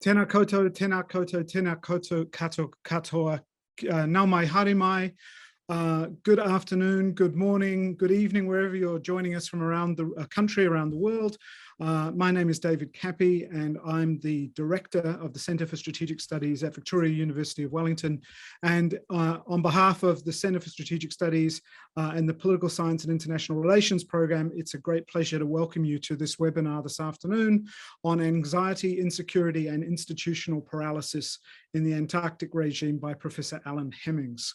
Tēnā koutou, tēnā koutou, tēnā koutou katoa, nau mai haere mai. Good afternoon, good morning, good evening, wherever you're joining us from around the country, around the world. My name is David Cappy, and I'm the Director of the Centre for Strategic Studies at Victoria University of Wellington. And on behalf of the Centre for Strategic Studies and the Political Science and International Relations program, it's a great pleasure to welcome you to this webinar this afternoon on anxiety, insecurity, and institutional paralysis in the Antarctic regime by Professor Alan Hemmings.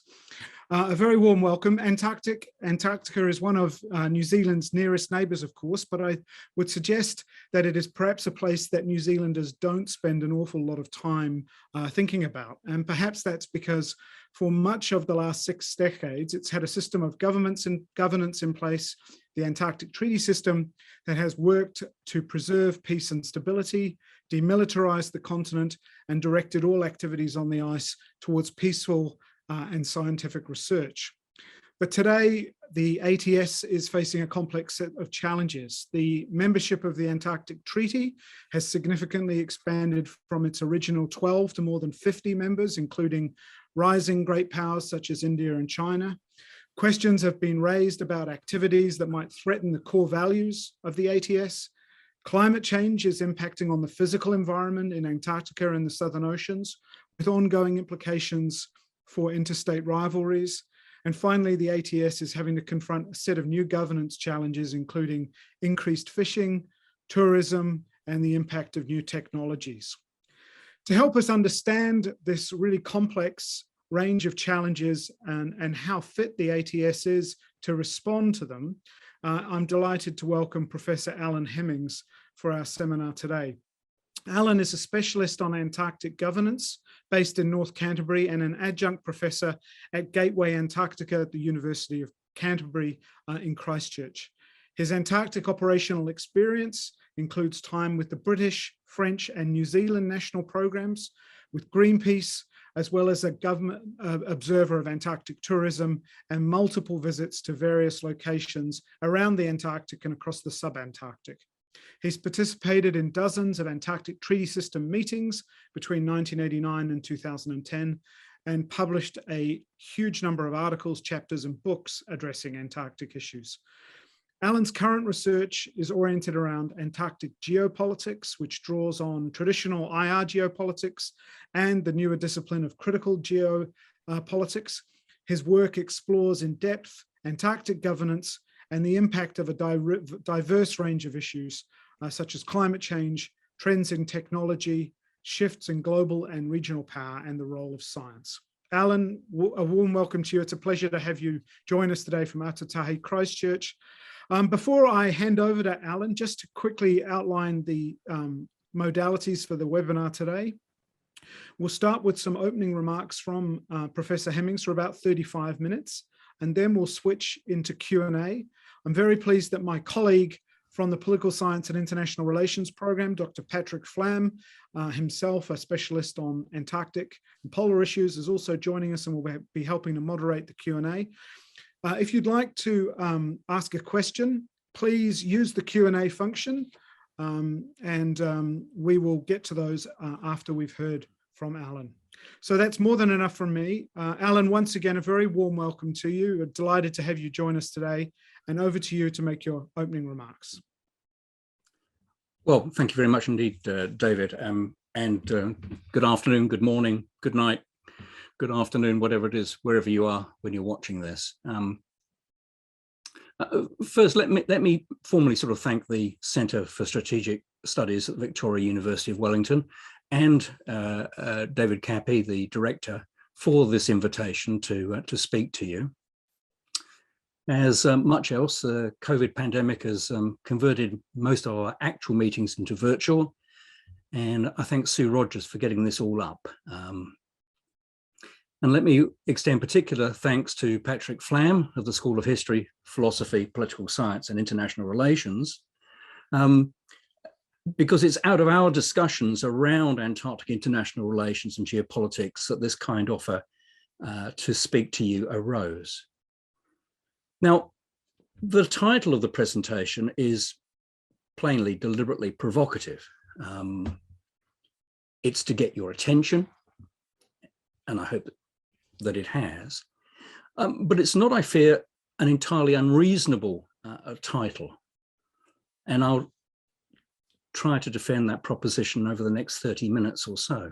A very warm welcome. Antarctica is one of New Zealand's nearest neighbours, of course, but I would suggest that it is perhaps a place that New Zealanders don't spend an awful lot of time thinking about. And perhaps that's because for much of the last 6 decades, it's had a system of governance in place, the Antarctic Treaty System, that has worked to preserve peace and stability, demilitarise the continent, and directed all activities on the ice towards peaceful and scientific research. But today, the ATS is facing a complex set of challenges. The membership of the Antarctic Treaty has significantly expanded from its original 12 to more than 50 members, including rising great powers such as India and China. Questions have been raised about activities that might threaten the core values of the ATS. Climate change is impacting on the physical environment in Antarctica and the Southern Oceans, with ongoing implications for interstate rivalries. And finally, the ATS is having to confront a set of new governance challenges, including increased fishing, tourism, and the impact of new technologies. To help us understand this really complex range of challenges and how fit the ATS is to respond to them, I'm delighted to welcome Professor Alan Hemmings for our seminar today. Alan is a specialist on Antarctic governance based in North Canterbury and an adjunct professor at Gateway Antarctica at the University of Canterbury in Christchurch. His Antarctic operational experience includes time with the British, French, and New Zealand national programs, with Greenpeace, as well as a government observer of Antarctic tourism, and multiple visits to various locations around the Antarctic and across the sub-Antarctic. He's participated in dozens of Antarctic Treaty System meetings between 1989 and 2010, and published a huge number of articles, chapters, and books addressing Antarctic issues. Alan's current research is oriented around Antarctic geopolitics, which draws on traditional IR geopolitics and the newer discipline of critical geopolitics. His work explores in depth Antarctic governance and the impact of a diverse range of issues, such as climate change, trends in technology, shifts in global and regional power, and the role of science. Alan, a warm welcome to you. It's a pleasure to have you join us today from Atatahi, Christchurch. Before I hand over to Alan, just to quickly outline the modalities for the webinar today. We'll start with some opening remarks from Professor Hemmings for about 35 minutes, and then we'll switch into Q&A. I'm very pleased that my colleague from the Political Science and International Relations program, Dr. Patrick Flam, himself a specialist on Antarctic and polar issues, is also joining us and will be helping to moderate the Q&A. If you'd like to ask a question, please use the Q&A function, and we will get to those after we've heard from Alan. So that's more than enough from me. Alan, once again, a very warm welcome to you. We're delighted to have you join us today, and over to you to make your opening remarks. Well, thank you very much indeed, David, and good afternoon, good morning, good night, good afternoon, whatever it is, wherever you are when you're watching this. First, let me formally sort of thank the Centre for Strategic Studies at Victoria University of Wellington and David Cappy, the director, for this invitation to speak to you. As much else, the COVID pandemic has converted most of our actual meetings into virtual, and I thank Sue Rogers for getting this all up. And let me extend particular thanks to Patrick Flam of the School of History, Philosophy, Political Science and International Relations, because it's out of our discussions around Antarctic international relations and geopolitics that this kind offer to speak to you arose. Now, the title of the presentation is plainly, deliberately provocative. It's to get your attention, and I hope that it has. But it's not, I fear, an entirely unreasonable title. And I'll try to defend that proposition over the next 30 minutes or so.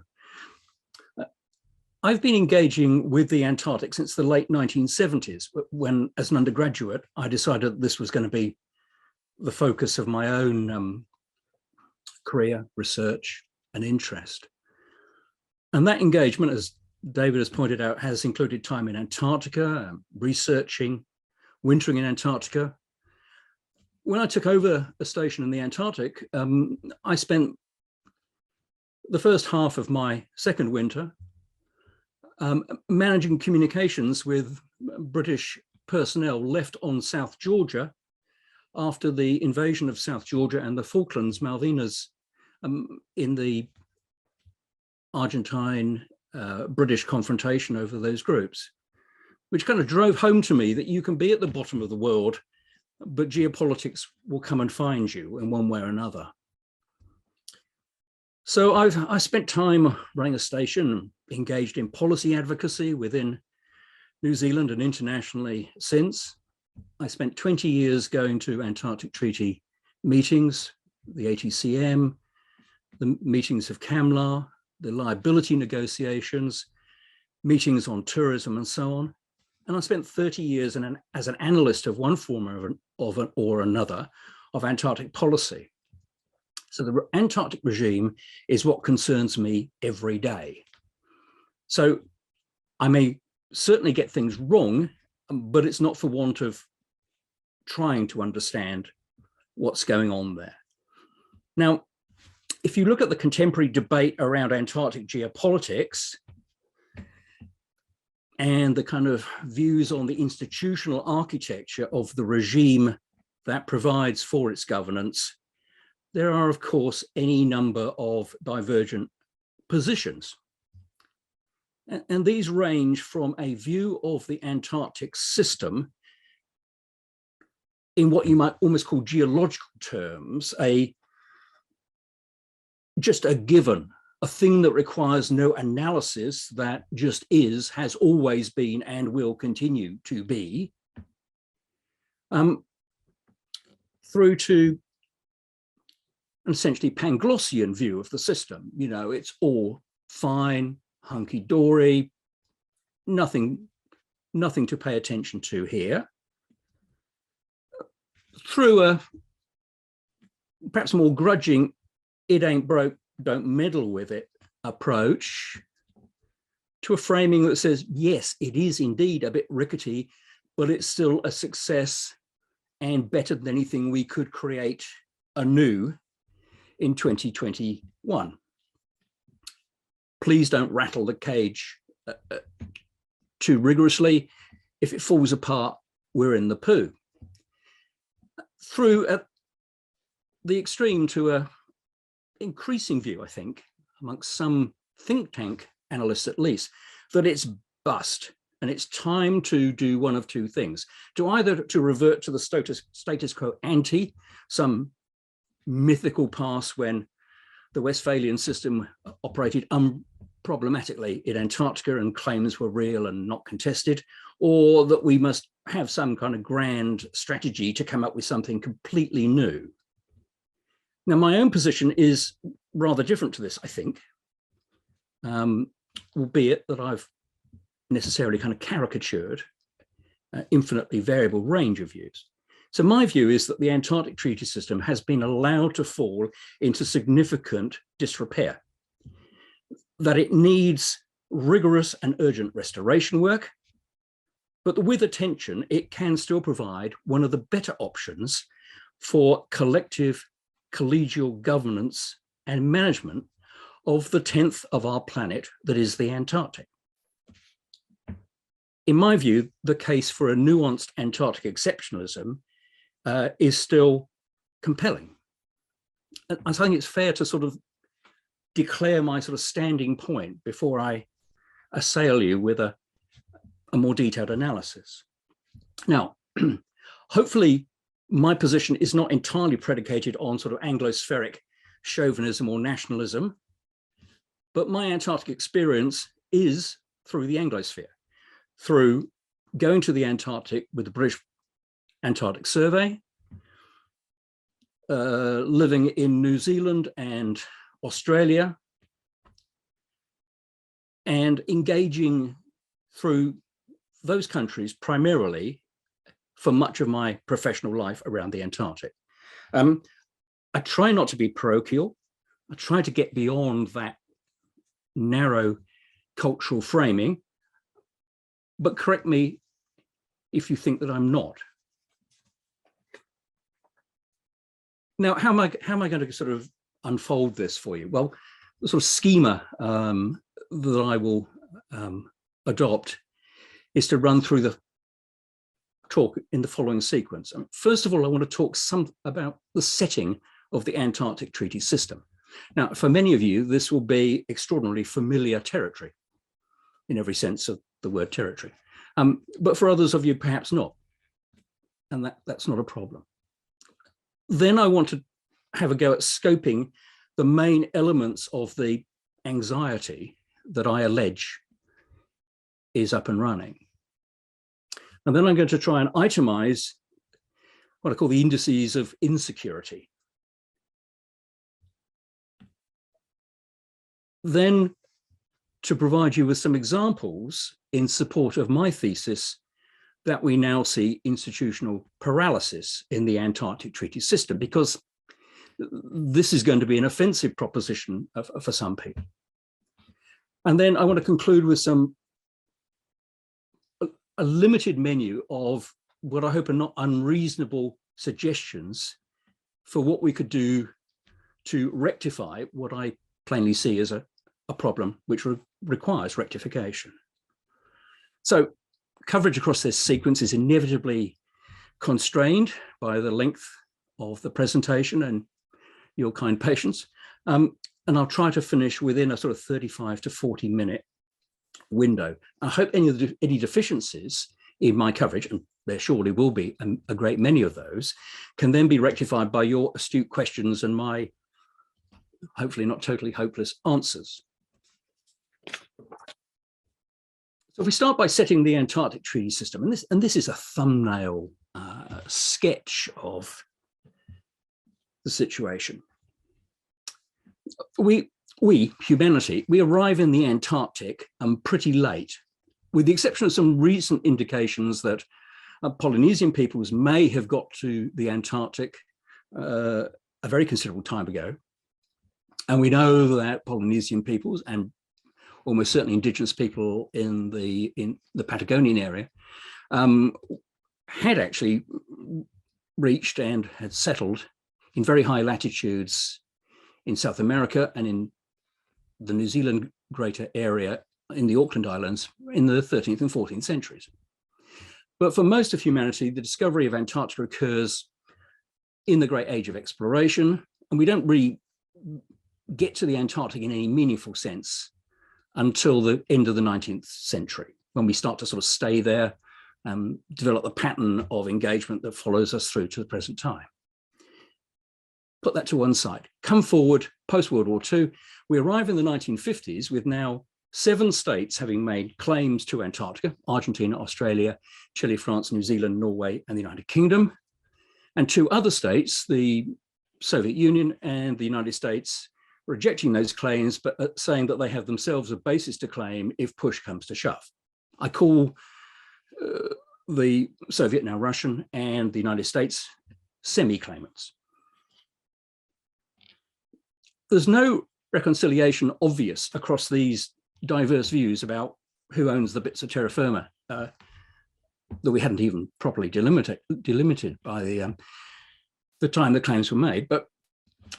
I've been engaging with the Antarctic since the late 1970s, when, as an undergraduate, I decided that this was going to be the focus of my own career, research, and interest. And that engagement, as David has pointed out, has included time in Antarctica, researching, wintering in Antarctica. When I took over a station in the Antarctic, I spent the first half of my second winter managing communications with British personnel left on South Georgia after the invasion of South Georgia and the Falklands, Malvinas, in the Argentine British confrontation over those groups, which kind of drove home to me that you can be at the bottom of the world, but geopolitics will come and find you in one way or another. So I spent time running a station, engaged in policy advocacy within New Zealand and internationally since. I spent 20 years going to Antarctic Treaty meetings, the ATCM, the meetings of CAMLAR, the liability negotiations, meetings on tourism and so on. And I spent 30 years as an analyst of one form or another of Antarctic policy. So the Antarctic regime is what concerns me every day. So I may certainly get things wrong, but it's not for want of trying to understand what's going on there. Now, if you look at the contemporary debate around Antarctic geopolitics and the kind of views on the institutional architecture of the regime that provides for its governance, there are, of course, any number of divergent positions. And these range from a view of the Antarctic system in what you might almost call geological terms, just a given, a thing that requires no analysis, that just is, has always been, and will continue to be, through to an essentially Panglossian view of the system. You know, it's all fine, hunky-dory, nothing to pay attention to here. Through a perhaps more grudging, it ain't broke, don't meddle with it approach, to a framing that says, yes, it is indeed a bit rickety, but it's still a success and better than anything we could create anew in 2021. Please don't rattle the cage too rigorously. If it falls apart, we're in the poo. Through the extreme to a increasing view, I think, amongst some think tank analysts at least, that it's bust and it's time to do one of two things: to either to revert to the status quo ante, some mythical past when the Westphalian system operated unproblematically in Antarctica and claims were real and not contested, or that we must have some kind of grand strategy to come up with something completely new. Now, my own position is rather different to this, I think, albeit that I've necessarily kind of caricatured an infinitely variable range of views. So my view is that the Antarctic Treaty System has been allowed to fall into significant disrepair, that it needs rigorous and urgent restoration work, but with attention, it can still provide one of the better options for collective collegial governance and management of the 10th of our planet that is the Antarctic. In my view, the case for a nuanced Antarctic exceptionalism is still compelling. I think it's fair to sort of declare my sort of standing point before I assail you with a more detailed analysis. Now, hopefully my position is not entirely predicated on sort of Anglospheric chauvinism or nationalism, But my Antarctic experience is through the Anglosphere, through going to the Antarctic with the British Antarctic Survey, living in New Zealand and Australia, and engaging through those countries primarily for much of my professional life around the Antarctic. I try not to be parochial. I try to get beyond that narrow cultural framing, but correct me if you think that I'm not. Now, how am I going to sort of unfold this for you? Well, the sort of schema that I will adopt is to run through the talk in the following sequence. First of all, I want to talk about the setting of the Antarctic Treaty System. Now, for many of you, this will be extraordinarily familiar territory in every sense of the word territory. But for others of you, perhaps not. And that's not a problem. Then I want to have a go at scoping the main elements of the anxiety that I allege is up and running. And then I'm going to try and itemize what I call the indices of insecurity. Then to provide you with some examples in support of my thesis that we now see institutional paralysis in the Antarctic Treaty System, because this is going to be an offensive proposition for some people. And then I want to conclude with a limited menu of what I hope are not unreasonable suggestions for what we could do to rectify what I plainly see as a problem which requires rectification. So coverage across this sequence is inevitably constrained by the length of the presentation and your kind patience. And I'll try to finish within a sort of 35 to 40 minute window. I hope any deficiencies in my coverage, and there surely will be a great many of those, can then be rectified by your astute questions and my hopefully not totally hopeless answers. So if we start by setting the Antarctic Treaty System, and this is a thumbnail sketch of the situation. We, humanity, we arrive in the Antarctic pretty late, with the exception of some recent indications that Polynesian peoples may have got to the Antarctic a very considerable time ago. And we know that Polynesian peoples and almost certainly indigenous people in the Patagonian area had actually reached and had settled in very high latitudes in South America and in the New Zealand greater area in the Auckland Islands in the 13th and 14th centuries. But for most of humanity, the discovery of Antarctica occurs in the great age of exploration, and we don't really get to the Antarctic in any meaningful sense until the end of the 19th century, when we start to sort of stay there and develop the pattern of engagement that follows us through to the present time. Put that to one side. Come forward, post-World War II, we arrive in the 1950s with now 7 states having made claims to Antarctica: Argentina, Australia, Chile, France, New Zealand, Norway, and the United Kingdom. And 2 other states, the Soviet Union and the United States, rejecting those claims, but saying that they have themselves a basis to claim if push comes to shove. I call the Soviet, now Russian, and the United States semi-claimants. There's no reconciliation obvious across these diverse views about who owns the bits of terra firma that we hadn't even properly delimited by the time the claims were made. But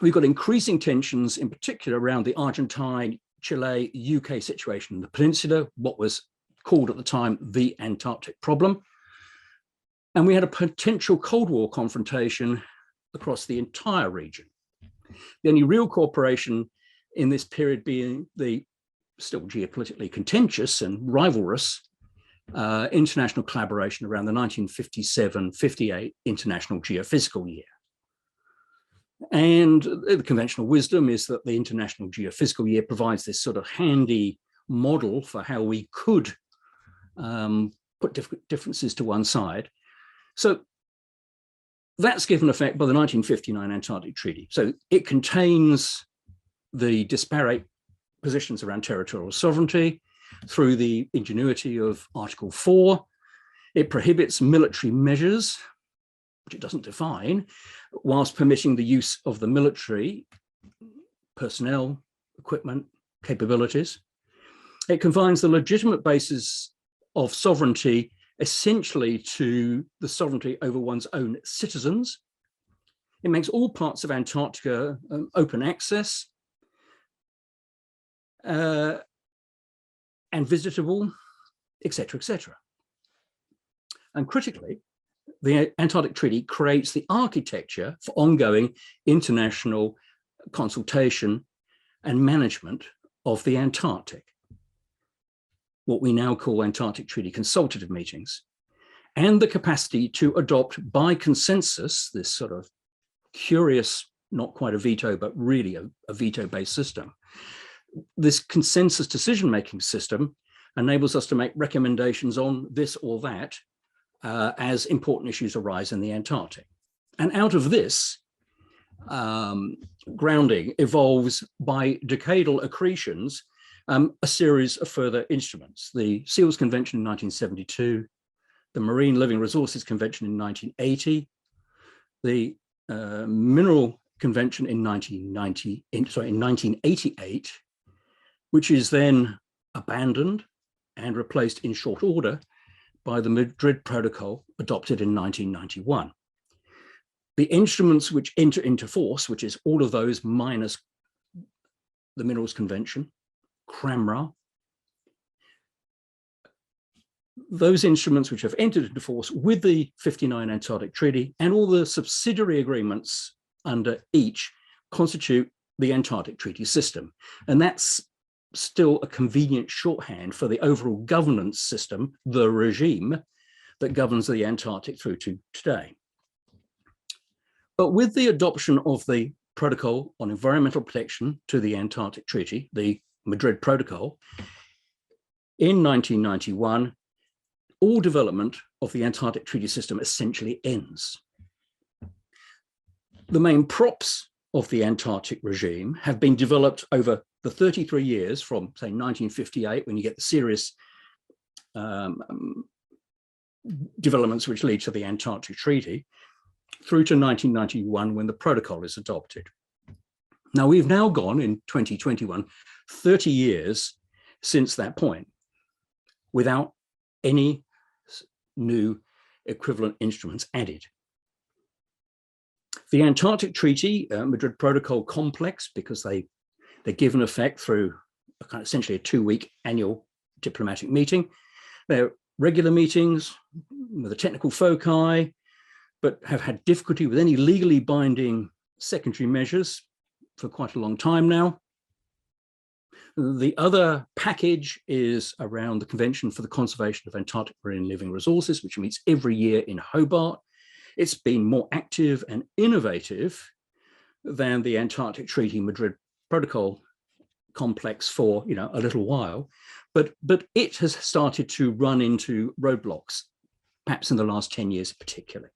we've got increasing tensions, in particular around the Argentine, Chile, UK situation in the peninsula, what was called at the time the Antarctic problem. And we had a potential Cold War confrontation across the entire region. The only real cooperation in this period being the still geopolitically contentious and rivalrous international collaboration around the 1957-58 International Geophysical Year. And the conventional wisdom is that the International Geophysical Year provides this sort of handy model for how we could put differences to one side. So that's given effect by the 1959 Antarctic Treaty. So it contains the disparate positions around territorial sovereignty through the ingenuity of Article 4. It prohibits military measures, which it doesn't define, whilst permitting the use of the military personnel, equipment, capabilities. It confines the legitimate basis of sovereignty essentially to the sovereignty over one's own citizens. It makes all parts of Antarctica open access and visitable, etc., etc. And critically, the Antarctic Treaty creates the architecture for ongoing international consultation and management of the Antarctic, what we now call Antarctic Treaty consultative meetings, and the capacity to adopt by consensus, this sort of curious, not quite a veto, but really a veto-based system. This consensus decision-making system enables us to make recommendations on this or that as important issues arise in the Antarctic. And out of this, grounding evolves by decadal accretions a series of further instruments. The Seals Convention in 1972, the Marine Living Resources Convention in 1980, the Mineral Convention in 1988, which is then abandoned and replaced in short order by the Madrid Protocol adopted in 1991. The instruments which enter into force, which is all of those minus the Minerals Convention, CRAMRA, those instruments which have entered into force with the 59 Antarctic Treaty and all the subsidiary agreements under each constitute the Antarctic Treaty system. And that's still a convenient shorthand for the overall governance system, the regime that governs the Antarctic through to today. But with the adoption of the Protocol on Environmental Protection to the Antarctic Treaty, the Madrid Protocol, in 1991, all development of the Antarctic Treaty system essentially ends. The main props of the Antarctic regime have been developed over the 33 years from, say, 1958, when you get the serious developments which lead to the Antarctic Treaty, through to 1991, when the protocol is adopted. Now, we've now gone in 2021, 30 years since that point, without any new equivalent instruments added. The Antarctic Treaty, Madrid Protocol complex, because they're given effect through a kind of essentially a 2-week annual diplomatic meeting. They're regular meetings with a technical foci, but have had difficulty with any legally binding secondary measures for quite a long time now. The other package is around the Convention for the Conservation of Antarctic Marine Living Resources, which meets every year in Hobart. It's been more active and innovative than the Antarctic Treaty Madrid Protocol complex for a little while, but it has started to run into roadblocks, perhaps in the last 10 years particularly.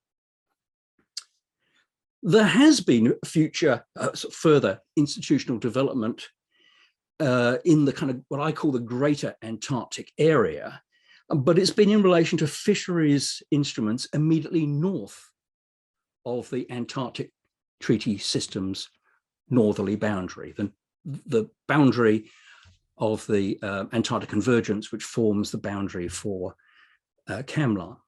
There has been future further institutional development in the kind of what I call the greater Antarctic area, but it's been in relation to fisheries instruments immediately north of the Antarctic Treaty System's northerly boundary, the boundary of the Antarctic Convergence, which forms the boundary for CAMLAR.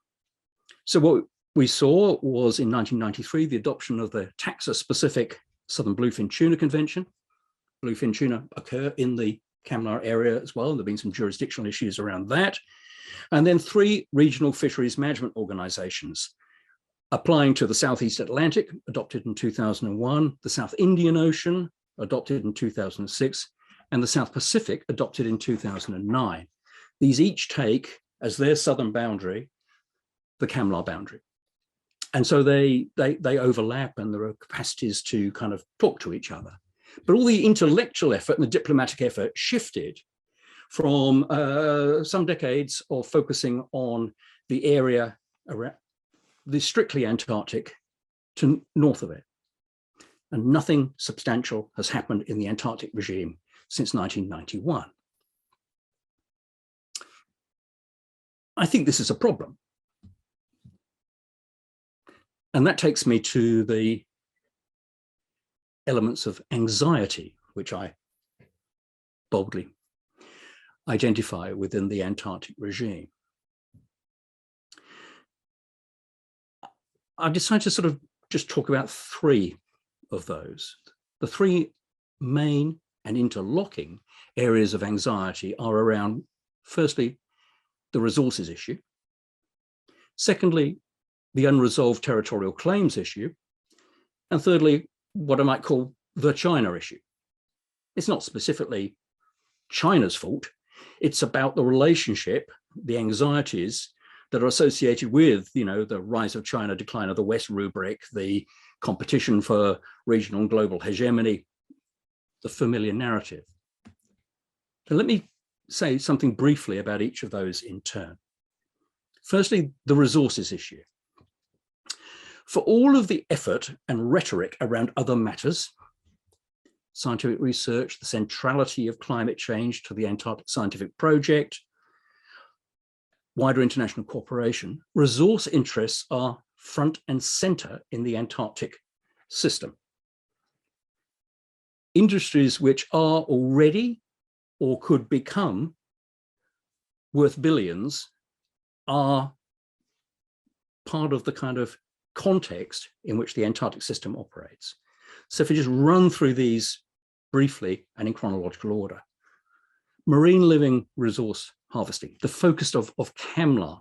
So what we saw was in 1993, the adoption of the taxa-specific Southern Bluefin Tuna Convention. Bluefin tuna occur in the CAMLAR area as well, and there have been some jurisdictional issues around that. And then 3 regional fisheries management organizations applying to the Southeast Atlantic, adopted in 2001, the South Indian Ocean, adopted in 2006, and the South Pacific, adopted in 2009. These each take as their southern boundary the CAMLAR boundary. And so they overlap, and there are capacities to kind of talk to each other. But all the intellectual effort and the diplomatic effort shifted from some decades of focusing on the area around the strictly Antarctic to north of it. And nothing substantial has happened in the Antarctic regime since 1991. I think this is a problem. And that takes me to the elements of anxiety, which I boldly identify within the Antarctic regime. I've decided to sort of just talk about three of those. The three main and interlocking areas of anxiety are around, firstly, the resources issue. Secondly, the unresolved territorial claims issue. And thirdly, what I might call the China issue. It's not specifically China's fault. It's about the relationship, the anxieties that are associated with, you know, the rise of China, decline of the West rubric, the competition for regional and global hegemony, the familiar narrative. So let me say something briefly about each of those in turn. Firstly, the resources issue. For all of the effort and rhetoric around other matters, scientific research, the centrality of climate change to the Antarctic scientific project, wider international cooperation, resource interests are front and center in the Antarctic system. Industries which are already or could become worth billions are part of the kind of context in which the Antarctic system operates. So if we just run through these briefly and in chronological order. Marine living resource harvesting, the focus of CAMLR.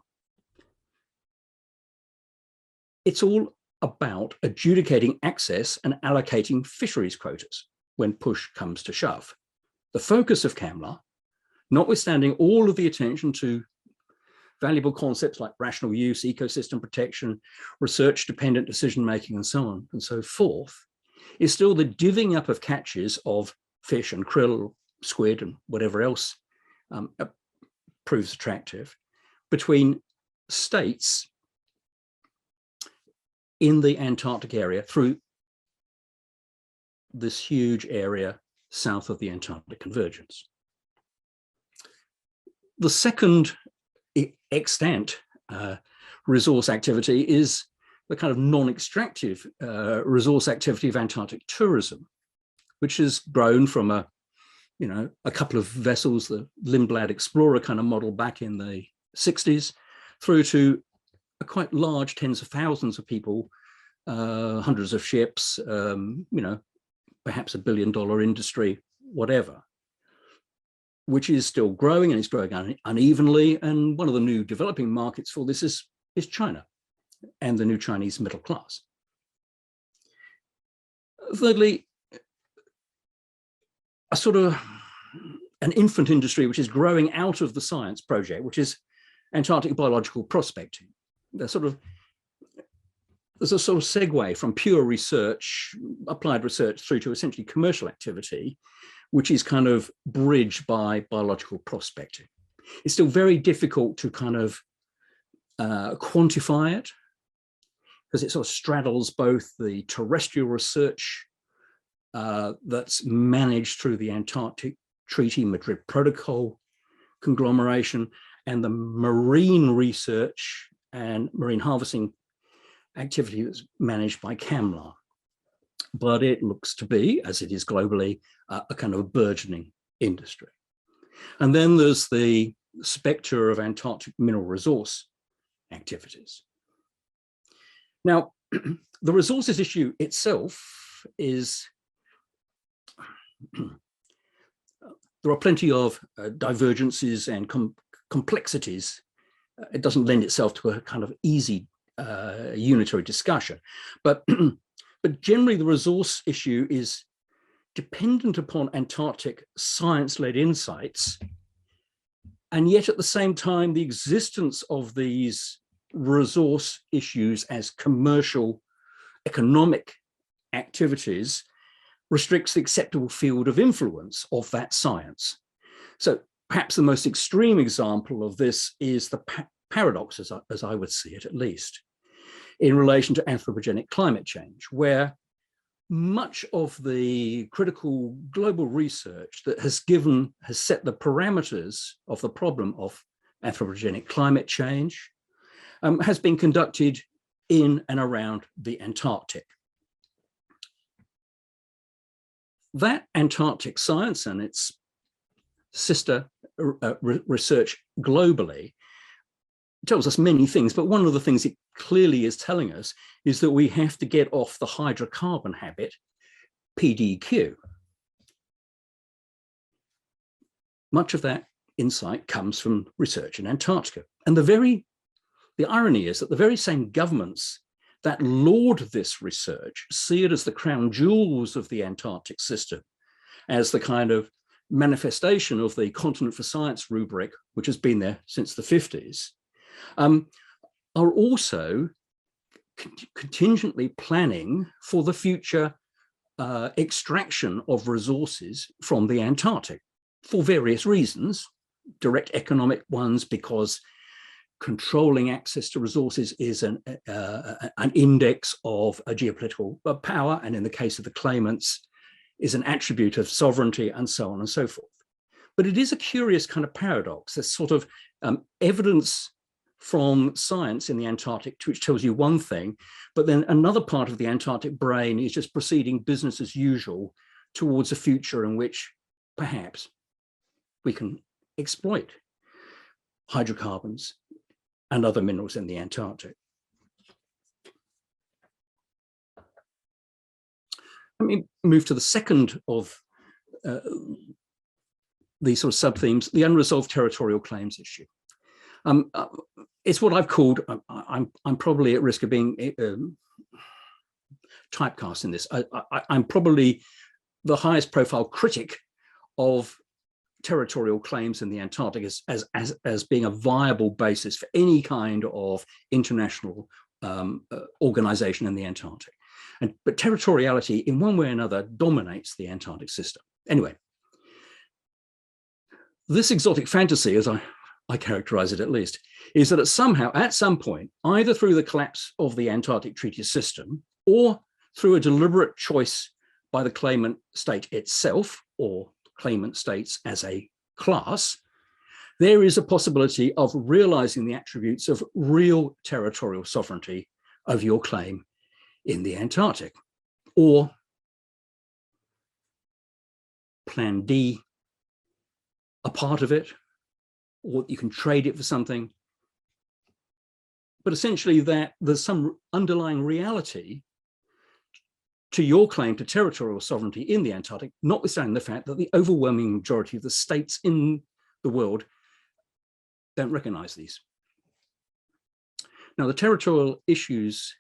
It's all about adjudicating access and allocating fisheries quotas when push comes to shove. The focus of CAMLR, notwithstanding all of the attention to valuable concepts like rational use, ecosystem protection, research-dependent decision-making, and so on and so forth, is still the divvying up of catches of fish and krill, squid, and whatever else proves attractive between states in the Antarctic area through this huge area south of the Antarctic convergence. The second extant resource activity is the kind of non-extractive resource activity of Antarctic tourism, which has grown from a couple of vessels, the Lindblad Explorer kind of model back in the 60s, through to a quite large tens of thousands of people, hundreds of ships, perhaps $1 billion industry, whatever, which is still growing, and it's growing unevenly. And one of the new developing markets for this is China and the new Chinese middle class. Thirdly, a sort of an infant industry which is growing out of the science project, which is Antarctic biological prospecting. There's a sort of segue from pure research, applied research, through to essentially commercial activity, which is kind of bridged by biological prospecting. It's still very difficult to kind of quantify it, because it sort of straddles both the terrestrial research that's managed through the Antarctic Treaty Madrid Protocol conglomeration and the marine research and marine harvesting activity that's managed by CAMLR. But it looks to be, as it is globally, a kind of burgeoning industry. And then there's the spectre of Antarctic mineral resource activities. Now, the resources issue itself is, there are plenty of divergences and complexities. It doesn't lend itself to a kind of easy unitary discussion, but generally the resource issue is dependent upon Antarctic science-led insights, and yet at the same time the existence of these resource issues as commercial, economic activities restricts the acceptable field of influence of that science. So perhaps the most extreme example of this is the paradox, as I would see it at least, in relation to anthropogenic climate change, where much of the critical global research that has set the parameters of the problem of anthropogenic climate change has been conducted in and around the Antarctic. That Antarctic science and its sister research globally tells us many things, but one of the things it clearly is telling us is that we have to get off the hydrocarbon habit, PDQ. Much of that insight comes from research in Antarctica. And the irony is that the very same governments that laud this research see it as the crown jewels of the Antarctic system, as the kind of manifestation of the Continent for Science rubric, which has been there since the 50s, are also contingently planning for the future extraction of resources from the Antarctic for various reasons, direct economic ones, because controlling access to resources is an index of a geopolitical power, and in the case of the claimants, is an attribute of sovereignty, and so on and so forth. But it is a curious kind of paradox. There's sort of evidence from science in the Antarctic which tells you one thing, but then another part of the Antarctic brain is just proceeding business as usual towards a future in which perhaps we can exploit hydrocarbons and other minerals in the Antarctic. Let me move to the second of these sort of sub-themes, the unresolved territorial claims issue. It's what I've called, I'm probably at risk of being typecast in this. I'm probably the highest profile critic of territorial claims in the Antarctic as being a viable basis for any kind of international organization in the Antarctic. But territoriality in one way or another dominates the Antarctic system. Anyway, this exotic fantasy, as I characterize it at least, is that somehow at some point, either through the collapse of the Antarctic Treaty System or through a deliberate choice by the claimant state itself or claimant states as a class, there is a possibility of realizing the attributes of real territorial sovereignty of your claim in the Antarctic. Or Plan D, a part of it, or you can trade it for something. But essentially that there's some underlying reality to your claim to territorial sovereignty in the Antarctic, notwithstanding the fact that the overwhelming majority of the states in the world don't recognize these. Now, the territorial issues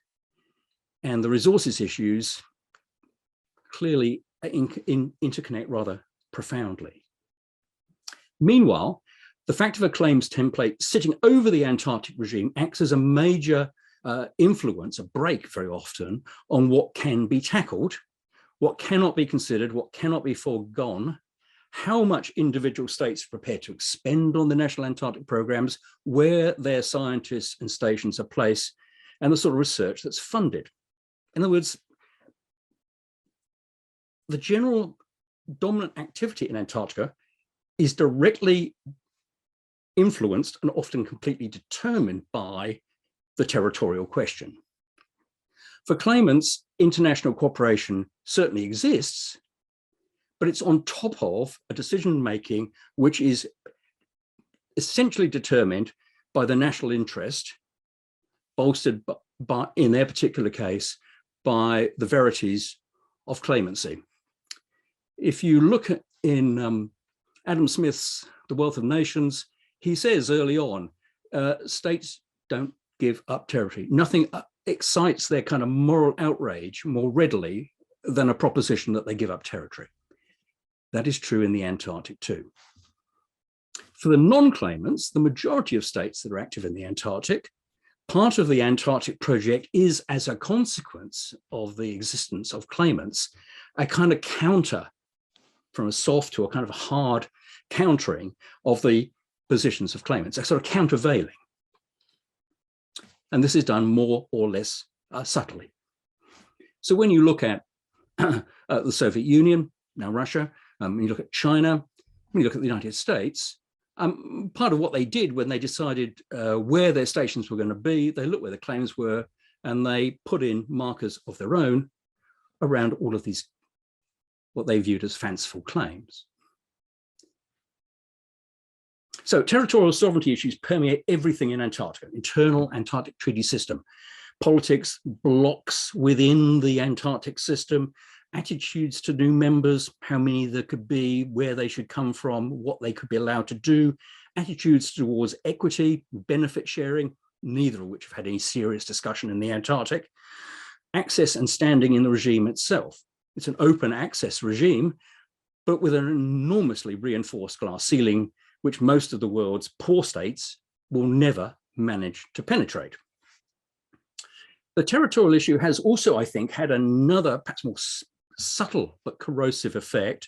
and the resources issues clearly interconnect rather profoundly. Meanwhile, the fact of a claims template sitting over the Antarctic regime acts as a major influence, a brake very often, on what can be tackled, what cannot be considered, what cannot be foregone, how much individual states are prepared to expend on the national Antarctic programs, where their scientists and stations are placed, and the sort of research that's funded. In other words, the general dominant activity in Antarctica is directly influenced and often completely determined by the territorial question. For claimants, international cooperation certainly exists, but it's on top of a decision-making which is essentially determined by the national interest, bolstered by, in their particular case, by the verities of claimancy. If you look at in Adam Smith's The Wealth of Nations, he says early on, states don't give up territory. Nothing excites their kind of moral outrage more readily than a proposition that they give up territory. That is true in the Antarctic too. For the non-claimants, the majority of states that are active in the Antarctic part of the Antarctic project is, as a consequence of the existence of claimants, a kind of counter from a soft to a kind of hard countering of the positions of claimants, a sort of countervailing. And this is done more or less subtly. So when you look at the Soviet Union, now Russia, when you look at China, when you look at the United States, part of what they did when they decided where their stations were going to be, they looked where the claims were, and they put in markers of their own around all of these, what they viewed as fanciful claims. So territorial sovereignty issues permeate everything in Antarctica, internal Antarctic treaty system, politics, blocks within the Antarctic system, attitudes to new members, how many there could be, where they should come from, what they could be allowed to do, attitudes towards equity, benefit sharing, neither of which have had any serious discussion in the Antarctic, access and standing in the regime itself. It's an open access regime, but with an enormously reinforced glass ceiling, which most of the world's poor states will never manage to penetrate. The territorial issue has also, I think, had another, perhaps more subtle but corrosive effect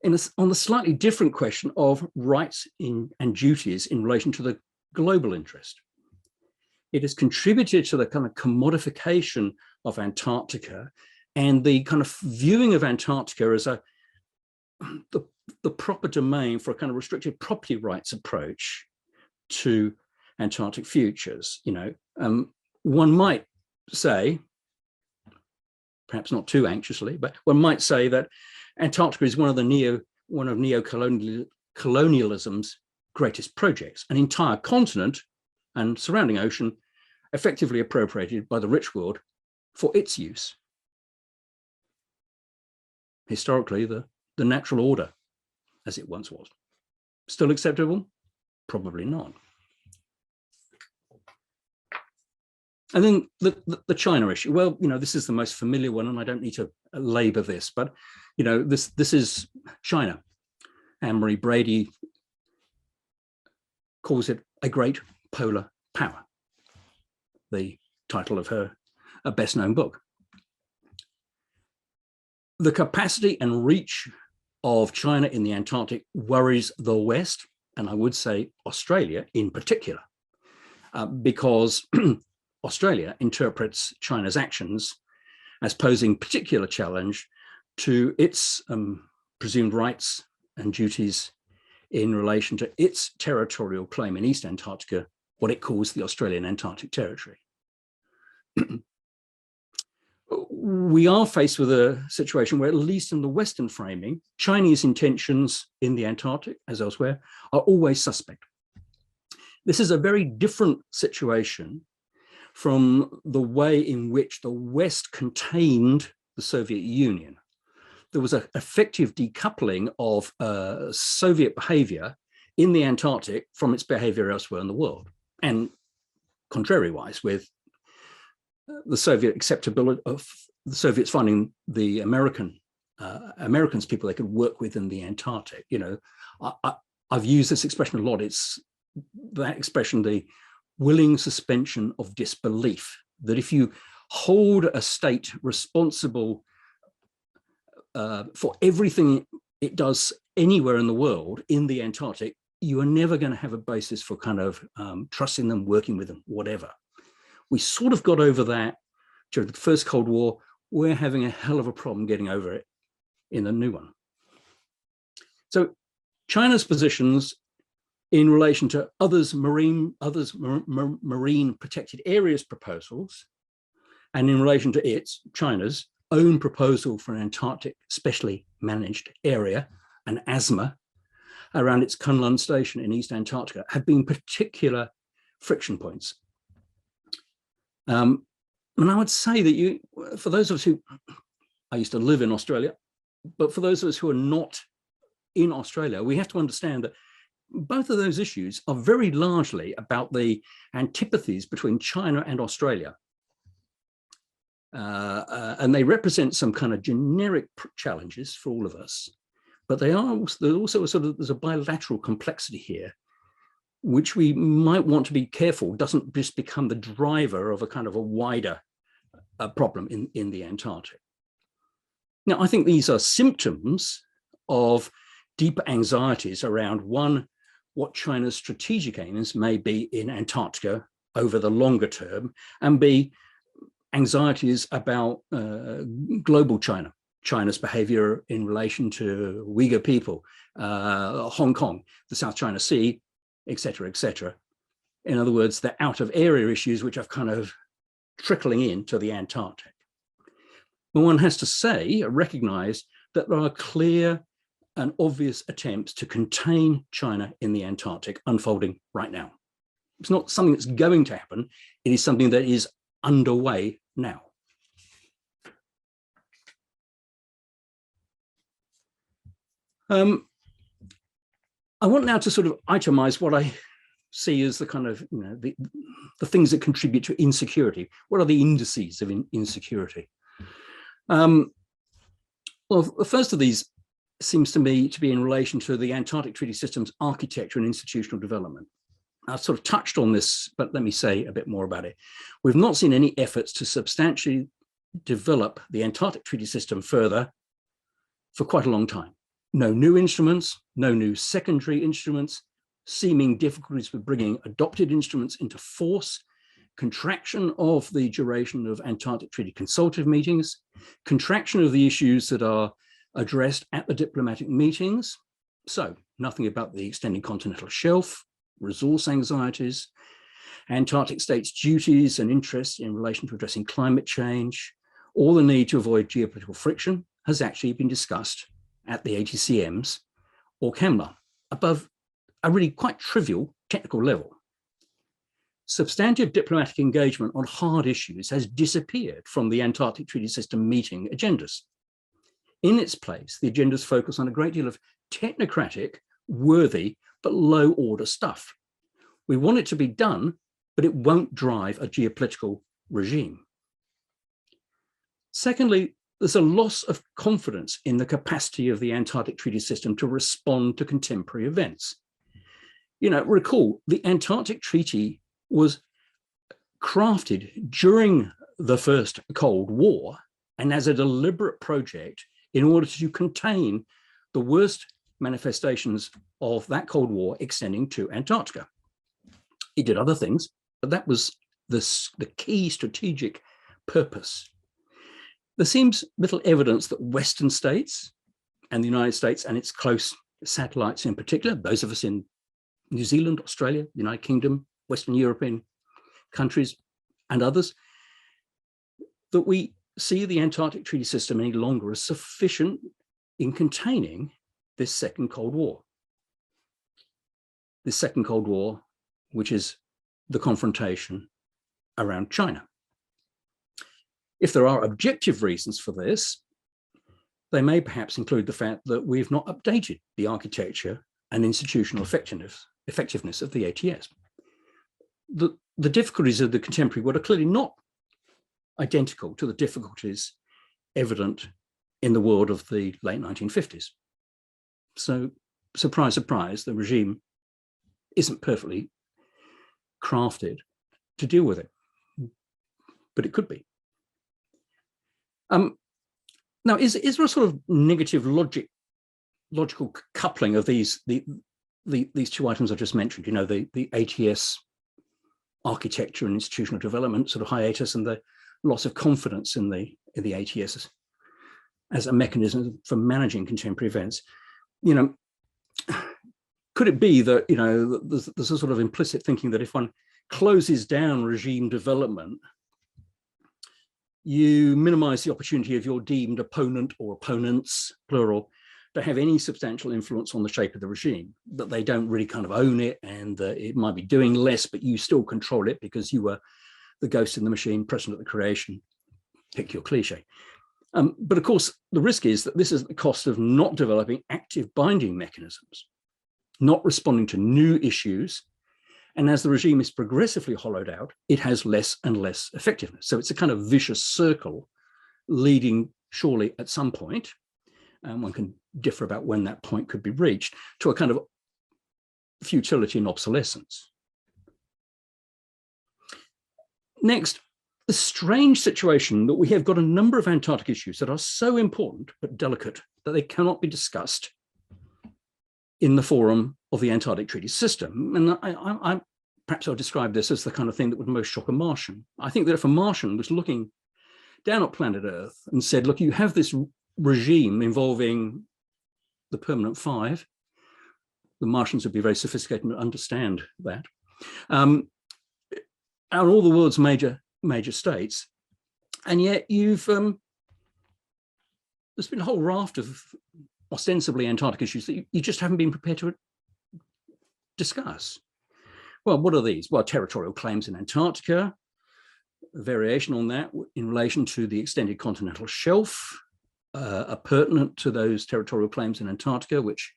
on the slightly different question of rights and duties in relation to the global interest. It has contributed to the kind of commodification of Antarctica and the kind of viewing of Antarctica as the proper domain for a kind of restricted property rights approach to Antarctic futures. You know, one might say, perhaps not too anxiously, but one might say that Antarctica is one of neo-colonialism's greatest projects, an entire continent and surrounding ocean effectively appropriated by the rich world for its use. Historically, the natural order, as it once was. Still acceptable? Probably not. And then the China issue. Well, you know, this is the most familiar one, and I don't need to labor this, but, you know, this is China. Anne-Marie Brady calls it a great polar power, the title of her best-known book. The capacity and reach of China in the Antarctic worries the West, and I would say Australia in particular, because Australia interprets China's actions as posing particular challenge to its presumed rights and duties in relation to its territorial claim in East Antarctica, what it calls the Australian Antarctic Territory. We are faced with a situation where, at least in the Western framing, Chinese intentions in the Antarctic, as elsewhere, are always suspect. This is a very different situation from the way in which the West contained the Soviet Union. There was an effective decoupling of Soviet behavior in the Antarctic from its behavior elsewhere in the world, and contrary-wise, with the Soviet acceptability of the Soviets finding the Americans people they could work with in the Antarctic. You know, I've used this expression a lot. It's that expression, the willing suspension of disbelief, that if you hold a state responsible for everything it does anywhere in the world, in the Antarctic, you are never going to have a basis for kind of trusting them, working with them, whatever. We sort of got over that during the first Cold War. We're having a hell of a problem getting over it in the new one. So China's positions in relation to marine protected areas proposals, and in relation to China's own proposal for an Antarctic specially managed area, an ASMA, around its Kunlun station in East Antarctica, have been particular friction points. And I would say that for those of us who, I used to live in Australia, but for those of us who are not in Australia, we have to understand that both of those issues are very largely about the antipathies between China and Australia. And they represent some kind of generic challenges for all of us, but there's also a sort of, there's a bilateral complexity here which we might want to be careful doesn't just become the driver of a kind of a wider problem in the Antarctic. Now, I think these are symptoms of deeper anxieties around, one, what China's strategic aims may be in Antarctica over the longer term, and B, anxieties about global China, China's behavior in relation to Uyghur people, Hong Kong, the South China Sea, etc., etc. In other words, the out of area issues which are kind of trickling into the Antarctic. But one has to say, recognize that there are clear and obvious attempts to contain China in the Antarctic unfolding right now. It's not something that's going to happen. It is something that is underway now. I want now to sort of itemize what I see as the kind of, the things that contribute to insecurity. What are the indices of insecurity? Well, the first of these seems to me to be in relation to the Antarctic Treaty System's architecture and institutional development. I've sort of touched on this, but let me say a bit more about it. We've not seen any efforts to substantially develop the Antarctic Treaty System further for quite a long time. No new instruments, no new secondary instruments, seeming difficulties with bringing adopted instruments into force, contraction of the duration of Antarctic Treaty consultative meetings, contraction of the issues that are addressed at the diplomatic meetings. So nothing about the extending continental shelf, resource anxieties, Antarctic states' duties and interests in relation to addressing climate change, or the need to avoid geopolitical friction has actually been discussed at the ATCMs or CAMLA above a really quite trivial technical level. Substantive diplomatic engagement on hard issues has disappeared from the Antarctic Treaty System meeting agendas. In its place, the agendas focus on a great deal of technocratic, worthy, but low order stuff. We want it to be done, but it won't drive a geopolitical regime. Secondly, there's a loss of confidence in the capacity of the Antarctic Treaty System to respond to contemporary events. Recall, the Antarctic Treaty was crafted during the first Cold War and as a deliberate project in order to contain the worst manifestations of that Cold War extending to Antarctica. It did other things, but that was the key strategic purpose. There seems little evidence that Western states and the United States and its close satellites in particular, those of us in New Zealand, Australia, United Kingdom, Western European countries and others, that we see the Antarctic Treaty System any longer as sufficient in containing this second Cold War. This second Cold War, which is the confrontation around China. If there are objective reasons for this, they may perhaps include the fact that we've not updated the architecture and institutional effectiveness of the ATS. The difficulties of the contemporary world are clearly not identical to the difficulties evident in the world of the late 1950s. So, surprise, surprise, the regime isn't perfectly crafted to deal with it, but it could be. Now, is there a sort of negative logical coupling of these two items I just mentioned? The ATS architecture and institutional development sort of hiatus, and the loss of confidence in the ATS as a mechanism for managing contemporary events. Could it be that there's a sort of implicit thinking that if one closes down regime development, you minimize the opportunity of your deemed opponent or opponents, plural, to have any substantial influence on the shape of the regime, that they don't really kind of own it, and it might be doing less, but you still control it because you were the ghost in the machine present at the creation, pick your cliche. But of course, the risk is that this is the cost of not developing active binding mechanisms, not responding to new issues. And as the regime is progressively hollowed out, it has less and less effectiveness. So it's a kind of vicious circle leading surely at some point, and one can differ about when that point could be reached, to a kind of futility and obsolescence. Next, the strange situation that we have got a number of Antarctic issues that are so important but delicate that they cannot be discussed in the forum of the Antarctic Treaty System. And perhaps I'll describe this as the kind of thing that would most shock a Martian. I think that if a Martian was looking down at planet Earth and said, look, you have this regime involving the permanent five, the Martians would be very sophisticated and understand that. And all the world's major states, and yet there's been a whole raft of ostensibly Antarctic issues that you just haven't been prepared to discuss. Well, what are these? Well, territorial claims in Antarctica, a variation on that in relation to the extended continental shelf, are pertinent to those territorial claims in Antarctica, which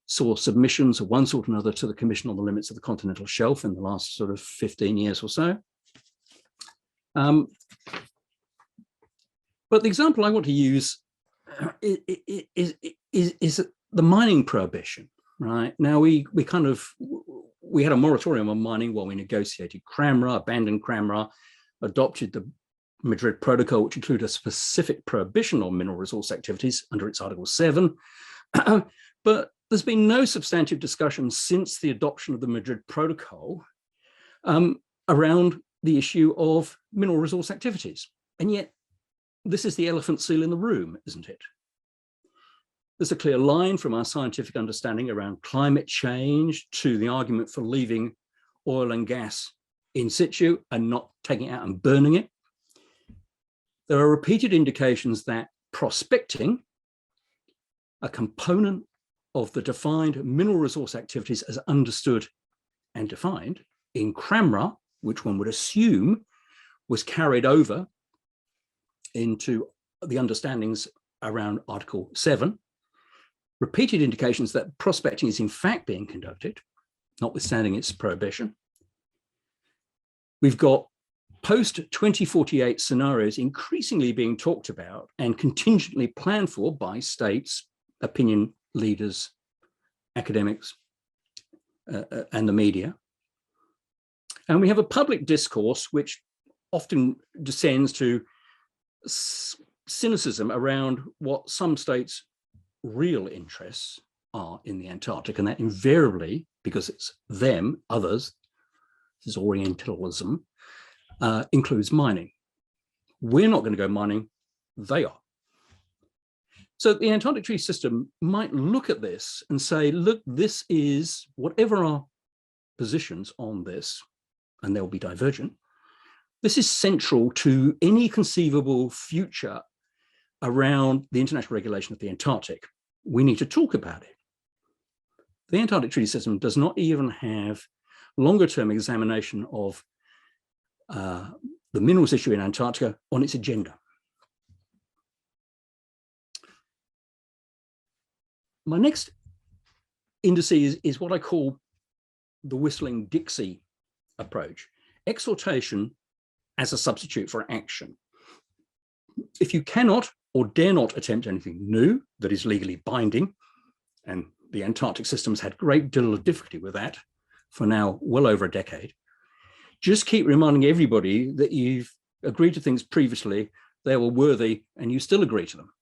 saw submissions of one sort or another to the Commission on the Limits of the Continental Shelf in the last sort of 15 years or so. But the example I want to use is the mining prohibition, right? Now, we had a moratorium on mining while we negotiated CRAMRA, abandoned CRAMRA, adopted the Madrid Protocol, which included a specific prohibition on mineral resource activities under its Article 7. But there's been no substantive discussion since the adoption of the Madrid Protocol around the issue of mineral resource activities. And yet, this is the elephant seal in the room, isn't it? There's a clear line from our scientific understanding around climate change to the argument for leaving oil and gas in situ and not taking it out and burning it. There are repeated indications that prospecting, a component of the defined mineral resource activities as understood and defined in CRAMRA, which one would assume was carried over into the understandings around Article 7, repeated indications that prospecting is in fact being conducted, notwithstanding its prohibition. We've got post-2048 scenarios increasingly being talked about and contingently planned for by states, opinion leaders, academics, and the media. And we have a public discourse which often descends to cynicism around what some states' real interests are in the Antarctic, and that invariably, because it's them, others, this is Orientalism, includes mining. We're not going to go mining, they are. So the Antarctic Treaty System might look at this and say, look, this is, whatever our positions on this, and they'll be divergent, this is central to any conceivable future around the international regulation of the Antarctic. We need to talk about it. The Antarctic Treaty System does not even have longer-term examination of the minerals issue in Antarctica on its agenda. My next indice is what I call the whistling Dixie approach, exhortation as a substitute for action. If you cannot or dare not attempt anything new that is legally binding, and the Antarctic system's had a great deal of difficulty with that for now well over a decade, just keep reminding everybody that you've agreed to things previously, they were worthy, and you still agree to them.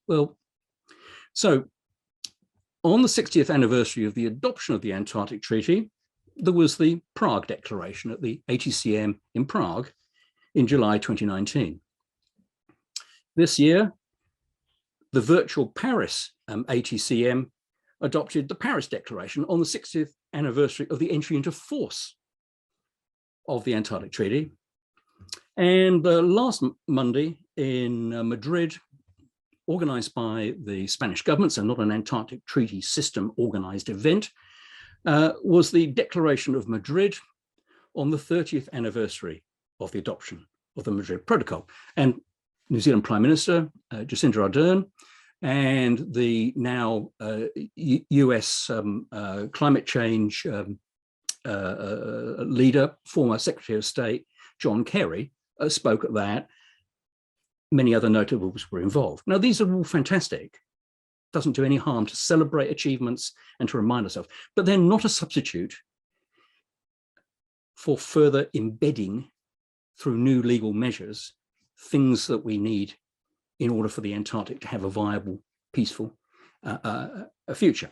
Well, so on the 60th anniversary of the adoption of the Antarctic Treaty, there was the Prague Declaration at the ATCM in Prague in July 2019. This year, the virtual Paris ATCM adopted the Paris Declaration on the 60th anniversary of the entry into force of the Antarctic Treaty. And last Monday in Madrid, organized by the Spanish government, so not an Antarctic Treaty System organized event, was the Declaration of Madrid on the 30th anniversary of the adoption of the Madrid Protocol. And New Zealand Prime Minister Jacinda Ardern and the now US climate change leader, former Secretary of State John Kerry, spoke at that. Many other notables were involved. Now, these are all fantastic, doesn't do any harm to celebrate achievements and to remind ourselves, but they're not a substitute for further embedding through new legal measures things that we need in order for the Antarctic to have a viable, peaceful a future.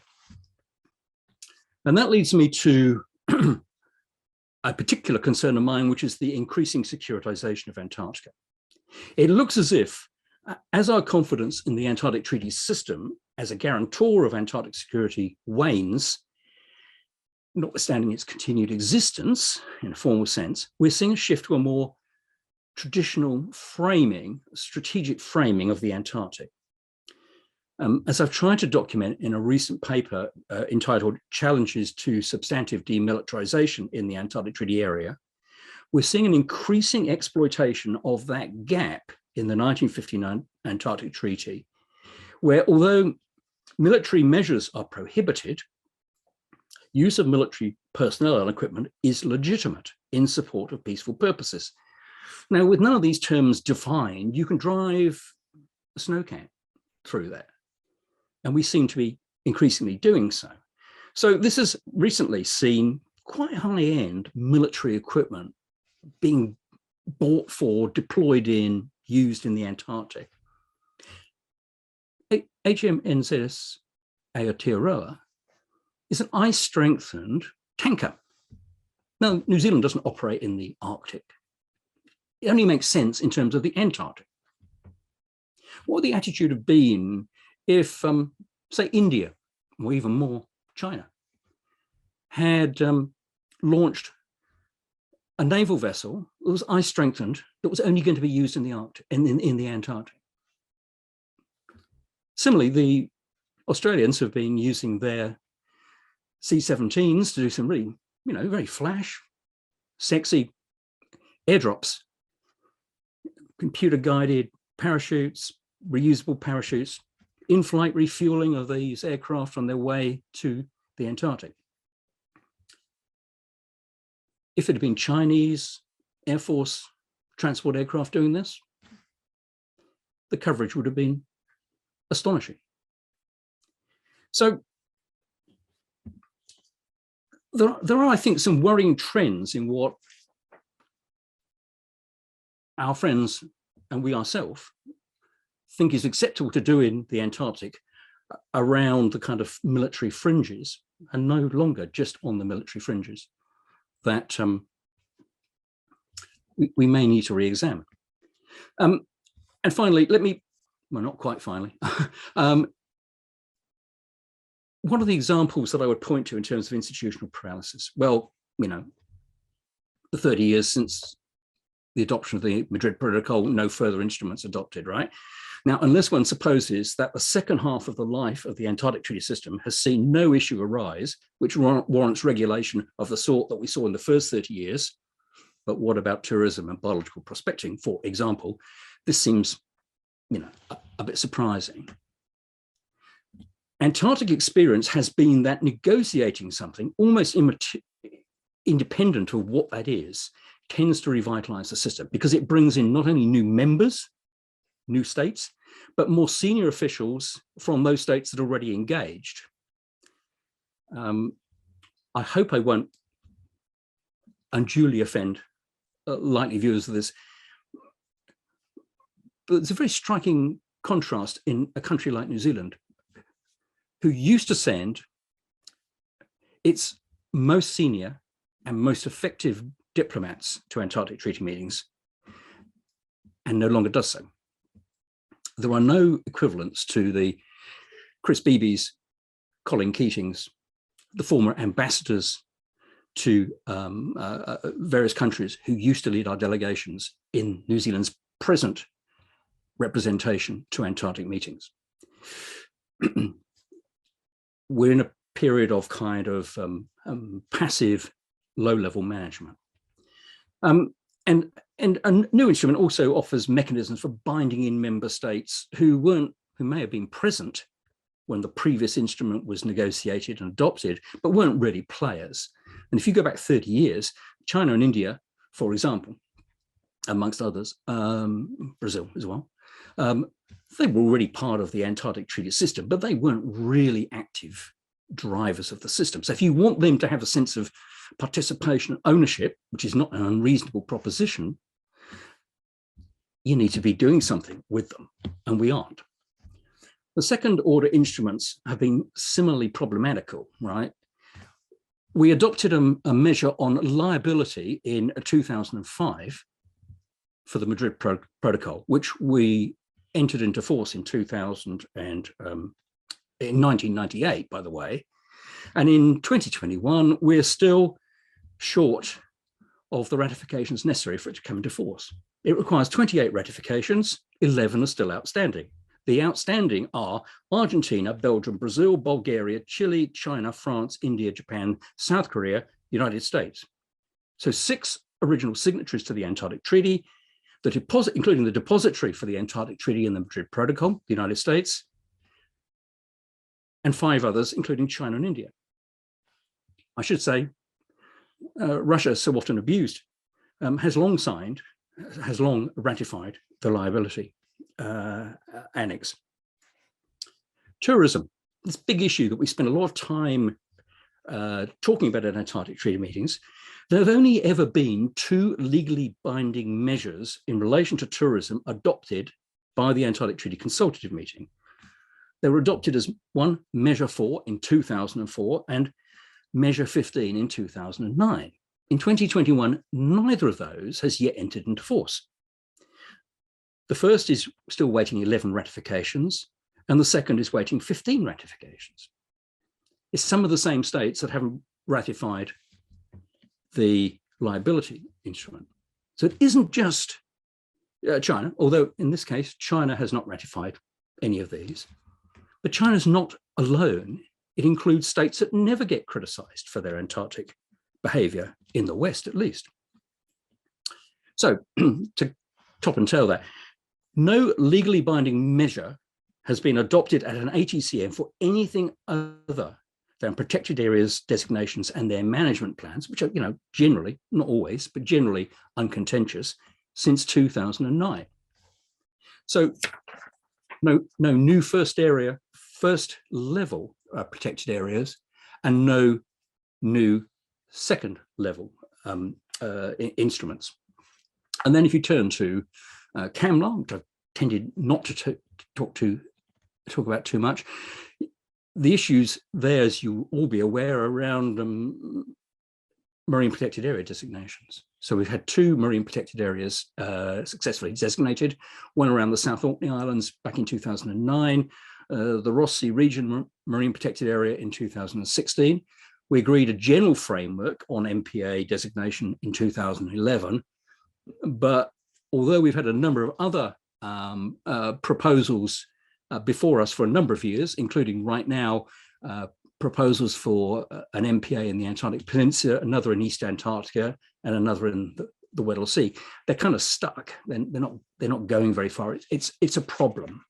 And that leads me to a particular concern of mine, which is the increasing securitization of Antarctica. It looks as if, as our confidence in the Antarctic Treaty System as a guarantor of Antarctic security wanes, notwithstanding its continued existence in a formal sense, we're seeing a shift to a more traditional framing, strategic framing of the Antarctic. As I've tried to document in a recent paper entitled Challenges to Substantive Demilitarization in the Antarctic Treaty Area, we're seeing an increasing exploitation of that gap in the 1959 Antarctic Treaty, where although military measures are prohibited, use of military personnel and equipment is legitimate in support of peaceful purposes. Now, with none of these terms defined, you can drive a snowcat through there. And we seem to be increasingly doing so. So this has recently seen quite high-end military equipment being bought for, deployed in, used in the Antarctic. HMNZS Aotearoa is an ice-strengthened tanker. Now, New Zealand doesn't operate in the Arctic. It only makes sense in terms of the Antarctic. What would the attitude have been if, say, India, or even more, China, had launched a naval vessel that was ice-strengthened, that was only going to be used in the Arctic, in the Antarctic? Similarly, the Australians have been using their C-17s to do some really, very flash, sexy airdrops, computer-guided parachutes, reusable parachutes, in-flight refueling of these aircraft on their way to the Antarctic. If it had been Chinese Air Force transport aircraft doing this, the coverage would have been astonishing. So there are, I think, some worrying trends in what our friends and we ourselves think is acceptable to do in the Antarctic around the kind of military fringes, and no longer just on the military fringes, that we may need to re-examine. And finally, well, not quite finally, one of the examples that I would point to in terms of institutional paralysis, well, the 30 years since the adoption of the Madrid Protocol, no further instruments adopted, right? Now, unless one supposes that the second half of the life of the Antarctic Treaty System has seen no issue arise, which warrants regulation of the sort that we saw in the first 30 years, but what about tourism and biological prospecting, for example? This seems, a bit surprising. Antarctic experience has been that negotiating something almost independent of what that is tends to revitalize the system, because it brings in not only new members, new states, but more senior officials from those states that are already engaged. I hope I won't unduly offend likely viewers of this, but it's a very striking contrast in a country like New Zealand, who used to send its most senior and most effective diplomats to Antarctic treaty meetings, and no longer does so. There are no equivalents to the Chris Beebe's, Colin Keating's, the former ambassadors to various countries who used to lead our delegations in New Zealand's present representation to Antarctic meetings. We're in a period of kind of passive, low-level management. And a new instrument also offers mechanisms for binding in member states who may have been present when the previous instrument was negotiated and adopted, but weren't really players. And if you go back 30 years, China and India, for example, amongst others, Brazil as well, they were already part of the Antarctic Treaty System, but they weren't really active drivers of the system. So if you want them to have a sense of participation and ownership, which is not an unreasonable proposition, you need to be doing something with them, and we aren't. The second order instruments have been similarly problematical, right? We adopted a measure on liability in 2005 for the Madrid Protocol, which we entered into force in 1998, by the way. And in 2021, we're still short of the ratifications necessary for it to come into force. It requires 28 ratifications, 11 are still outstanding. The outstanding are Argentina, Belgium, Brazil, Bulgaria, Chile, China, France, India, Japan, South Korea, United States. So 6 original signatories to the Antarctic Treaty, including the depository for the Antarctic Treaty and the Madrid Protocol, the United States, and 5 others, including China and India. I should say, Russia, so often abused, has long ratified the liability annex. Tourism, this big issue that we spend a lot of time talking about at Antarctic Treaty meetings. There have only ever been 2 legally binding measures in relation to tourism adopted by the Antarctic Treaty Consultative Meeting. They were adopted as one, Measure 4 in 2004 and Measure 15 in 2009. In 2021, neither of those has yet entered into force. The first is still waiting 11 ratifications, and the second is waiting 15 ratifications. It's some of the same states that haven't ratified the liability instrument. So it isn't just China, although in this case, China has not ratified any of these. But China's not alone. It includes states that never get criticized for their Antarctic behavior, in the West at least. So to top and tail that, no legally binding measure has been adopted at an ATCM for anything other than protected areas designations and their management plans, which are, generally, not always, but generally uncontentious, since 2009. So no new first level protected areas, and no new second level instruments. And then if you turn to CAMLA, which I've tended not to talk about too much, the issues there, as you all be aware, are around marine protected area designations. So we've had 2 marine protected areas successfully designated, one around the South Orkney Islands back in 2009, the Ross Sea region marine protected area in 2016. We agreed a general framework on MPA designation in 2011, but although we've had a number of other proposals before us for a number of years, including right now, proposals for an MPA in the Antarctic Peninsula, another in East Antarctica, and another in the Weddell Sea. They're kind of stuck. They're not going very far. It's a problem.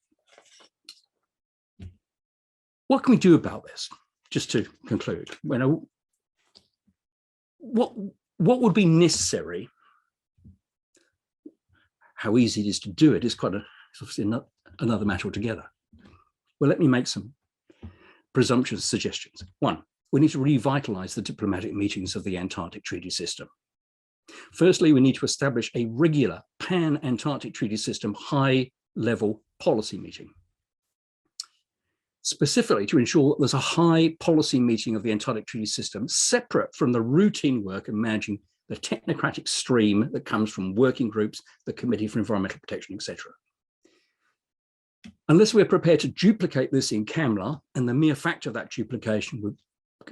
What can we do about this? Just to conclude, what would be necessary? How easy it is to do it is obviously another matter altogether. Well, let me make some presumptuous suggestions. 1, we need to revitalize the diplomatic meetings of the Antarctic Treaty System. Firstly, we need to establish a regular pan-Antarctic Treaty System high-level policy meeting, specifically to ensure that there's a high policy meeting of the Antarctic Treaty System separate from the routine work of managing the technocratic stream that comes from working groups, the Committee for Environmental Protection, etc. Unless we're prepared to duplicate this in CAMLA, and the mere fact of that duplication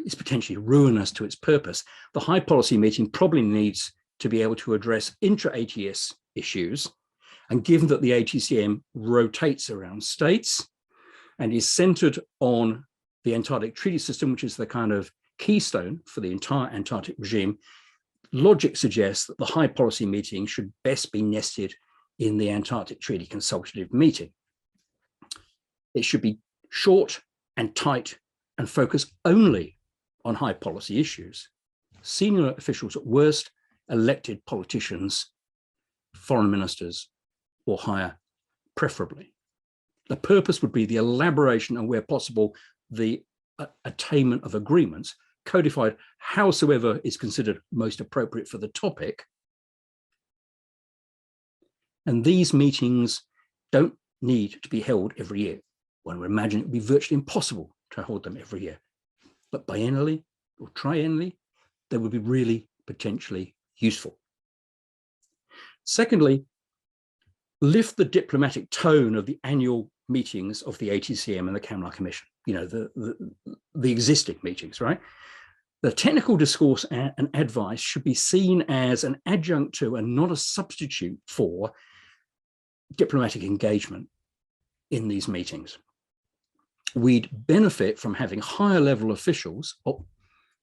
is potentially ruinous to its purpose, the high policy meeting probably needs to be able to address intra-ATS issues. And given that the ATCM rotates around states and is centered on the Antarctic Treaty System, which is the kind of keystone for the entire Antarctic regime, logic suggests that the high policy meeting should best be nested in the Antarctic Treaty Consultative Meeting. It should be short and tight and focus only on high policy issues. Senior officials at worst, elected politicians, foreign ministers, or higher preferably. The purpose would be the elaboration and, where possible, the attainment of agreements codified howsoever is considered most appropriate for the topic. And these meetings don't need to be held every year. One would imagine it would be virtually impossible to hold them every year. But biennially or triennially, they would be really potentially useful. Secondly, lift the diplomatic tone of the annual meetings of the ATCM and the CAMLA Commission, you know, the existing meetings, right? The technical discourse and advice should be seen as an adjunct to and not a substitute for diplomatic engagement in these meetings. We'd benefit from having higher level officials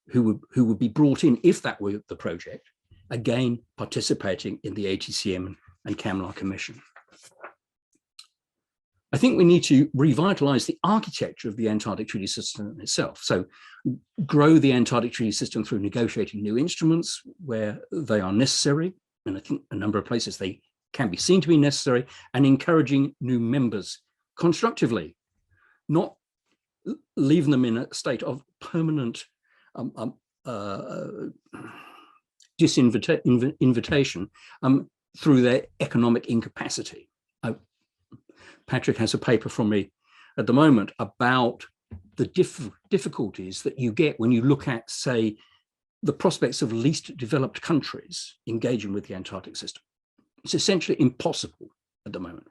who would be brought in, if that were the project, again, participating in the ATCM and CAMLA Commission. I think we need to revitalize the architecture of the Antarctic Treaty System itself. So grow the Antarctic Treaty System through negotiating new instruments where they are necessary, and I think a number of places they can be seen to be necessary, and encouraging new members constructively, not leaving them in a state of permanent disinvitation through their economic incapacity. Patrick has a paper from me at the moment about the difficulties that you get when you look at, say, the prospects of least developed countries engaging with the Antarctic system. It's essentially impossible at the moment.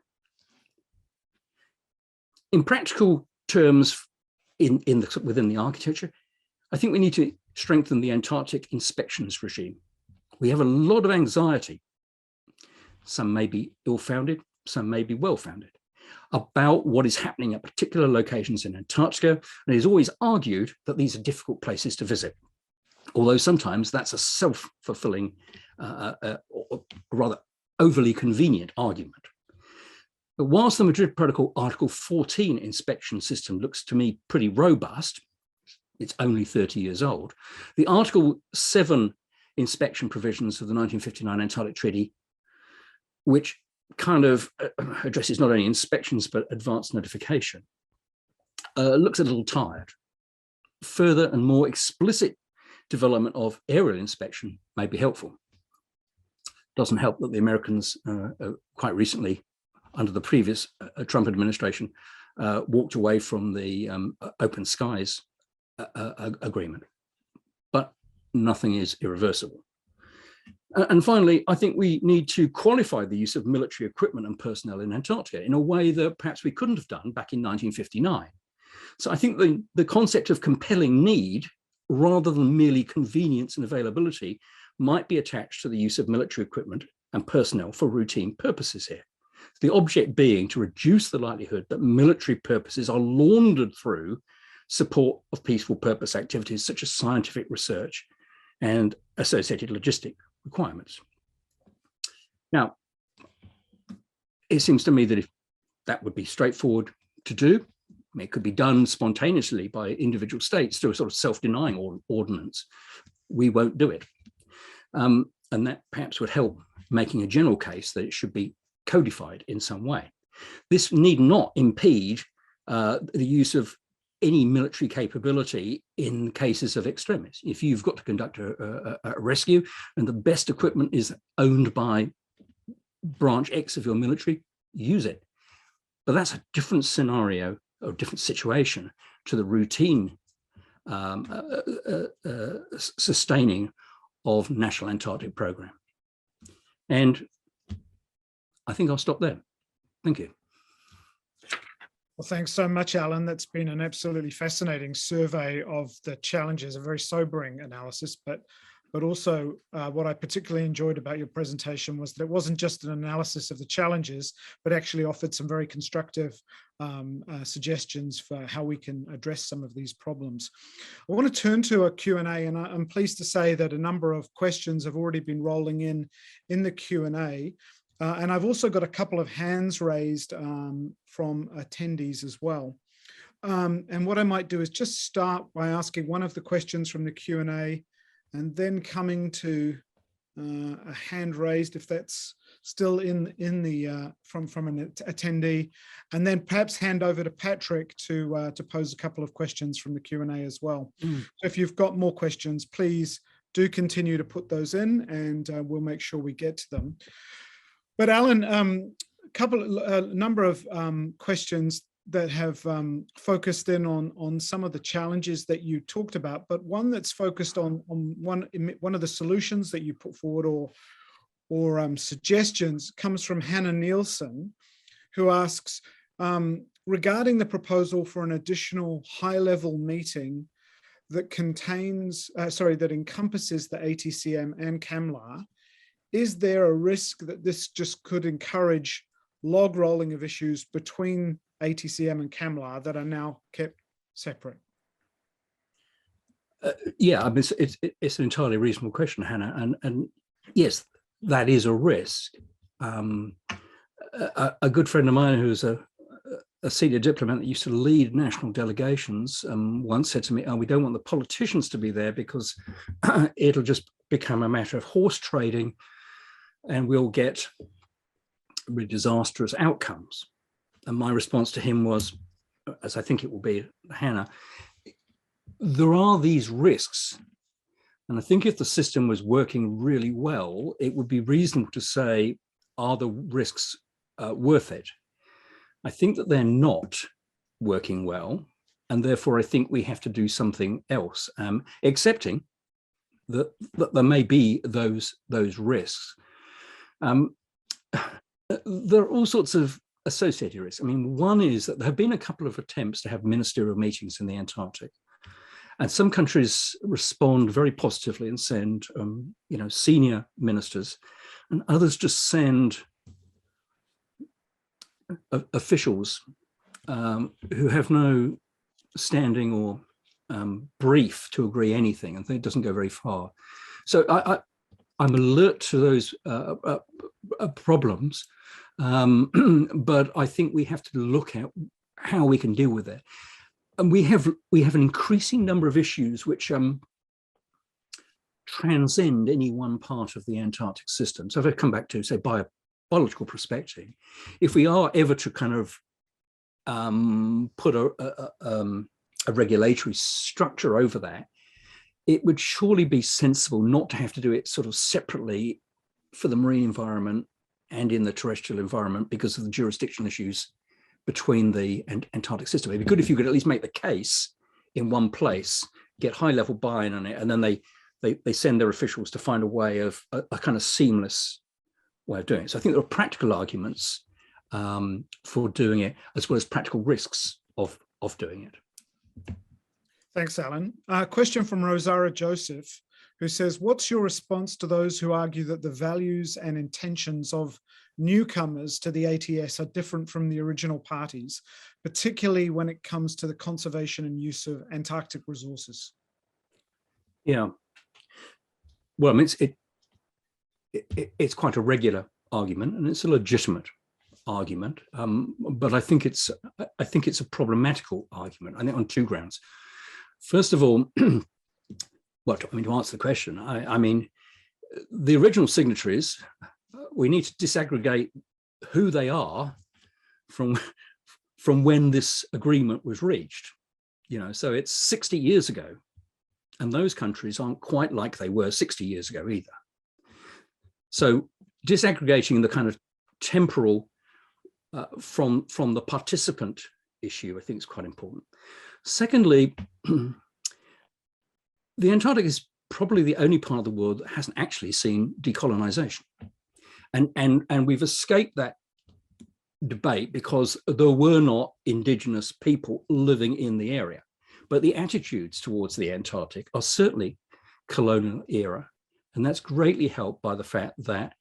In practical terms, within the architecture, I think we need to strengthen the Antarctic inspections regime. We have a lot of anxiety. Some may be ill-founded, some may be well-founded, about what is happening at particular locations in Antarctica. And it is always argued that these are difficult places to visit, although sometimes that's a self-fulfilling, or rather overly convenient argument. But whilst the Madrid Protocol Article 14 inspection system looks to me pretty robust, it's only 30 years old, the Article 7 inspection provisions of the 1959 Antarctic Treaty, which kind of addresses not only inspections but advanced notification, looks a little tired. Further and more explicit development of aerial inspection may be helpful. Doesn't help that the Americans quite recently, under the previous Trump administration, walked away from the open skies agreement, but nothing is irreversible. And finally, I think we need to qualify the use of military equipment and personnel in Antarctica in a way that perhaps we couldn't have done back in 1959. So I think the concept of compelling need, rather than merely convenience and availability, might be attached to the use of military equipment and personnel for routine purposes here. The object being to reduce the likelihood that military purposes are laundered through support of peaceful purpose activities such as scientific research and associated logistic requirements. Now, it seems to me that if that would be straightforward to do, it could be done spontaneously by individual states through a sort of self-denying ordinance. We won't do it. And that perhaps would help making a general case that it should be codified in some way. This need not impede the use of any military capability in cases of extremis. If you've got to conduct a rescue and the best equipment is owned by branch X of your military, use it. But that's a different scenario or different situation to the routine sustaining of National Antarctic Program. And I think I'll stop there. Thank you. Well, thanks so much, Alan. That's been an absolutely fascinating survey of the challenges, a very sobering analysis, but also what I particularly enjoyed about your presentation was that it wasn't just an analysis of the challenges, but actually offered some very constructive suggestions for how we can address some of these problems. I want to turn to a Q&A, and I'm pleased to say that a number of questions have already been rolling in the Q&A. And I've also got a couple of hands raised from attendees as well. And what I might do is just start by asking one of the questions from the Q&A and then coming to a hand raised if that's still in the from an attendee, and then perhaps hand over to Patrick to pose a couple of questions from the Q&A as well. So if you've got more questions, please do continue to put those in, and we'll make sure we get to them. But Alan, a number of questions that have focused in on some of the challenges that you talked about, but one that's focused on one of the solutions that you put forward or suggestions comes from Hannah Nielsen, who asks, regarding the proposal for an additional high-level meeting that that encompasses the ATCM and CAMLR, is there a risk that this just could encourage log rolling of issues between ATCM and CAMLR that are now kept separate? Yeah, I mean, it's an entirely reasonable question, Hannah, and yes, that is a risk. A good friend of mine who's a senior diplomat that used to lead national delegations once said to me, "Oh, we don't want the politicians to be there because it'll just become a matter of horse trading and we'll get really disastrous outcomes." And my response to him was, as I think it will be, Hannah, there are these risks. And I think if the system was working really well, it would be reasonable to say, are the risks worth it? I think that they're not working well. And therefore, I think we have to do something else, accepting that there may be those risks. There are all sorts of associated risks. I mean, one is that there have been a couple of attempts to have ministerial meetings in the Antarctic, and some countries respond very positively and send, senior ministers, and others just send officials who have no standing or brief to agree anything, and it doesn't go very far. So I'm alert to those problems. But I think we have to look at how we can deal with it. And we have an increasing number of issues which transcend any one part of the Antarctic system. So if I come back to, say, biological prospecting, if we are ever to kind of put a regulatory structure over that, it would surely be sensible not to have to do it sort of separately for the marine environment and in the terrestrial environment because of the jurisdictional issues between the Antarctic system. It'd be good if you could at least make the case in one place, get high-level buy-in on it, and then they send their officials to find a way of a kind of seamless way of doing it. So I think there are practical arguments for doing it, as well as practical risks of doing it. Thanks, Alan. Question from Rosara Joseph, who says, what's your response to those who argue that the values and intentions of newcomers to the ATS are different from the original parties, particularly when it comes to the conservation and use of Antarctic resources? Yeah. Well, I mean, it's quite a regular argument, and it's a legitimate argument, but I think it's a problematical argument, I think, on two grounds. First of all, well, I mean, to answer the question, I mean, the original signatories, we need to disaggregate who they are from when this agreement was reached. So it's 60 years ago, and those countries aren't quite like they were 60 years ago either. So disaggregating the kind of temporal from the participant issue, I think, is quite important. Secondly, the Antarctic is probably the only part of the world that hasn't actually seen decolonization. And we've escaped that debate because there were not indigenous people living in the area. But the attitudes towards the Antarctic are certainly colonial era. And that's greatly helped by the fact that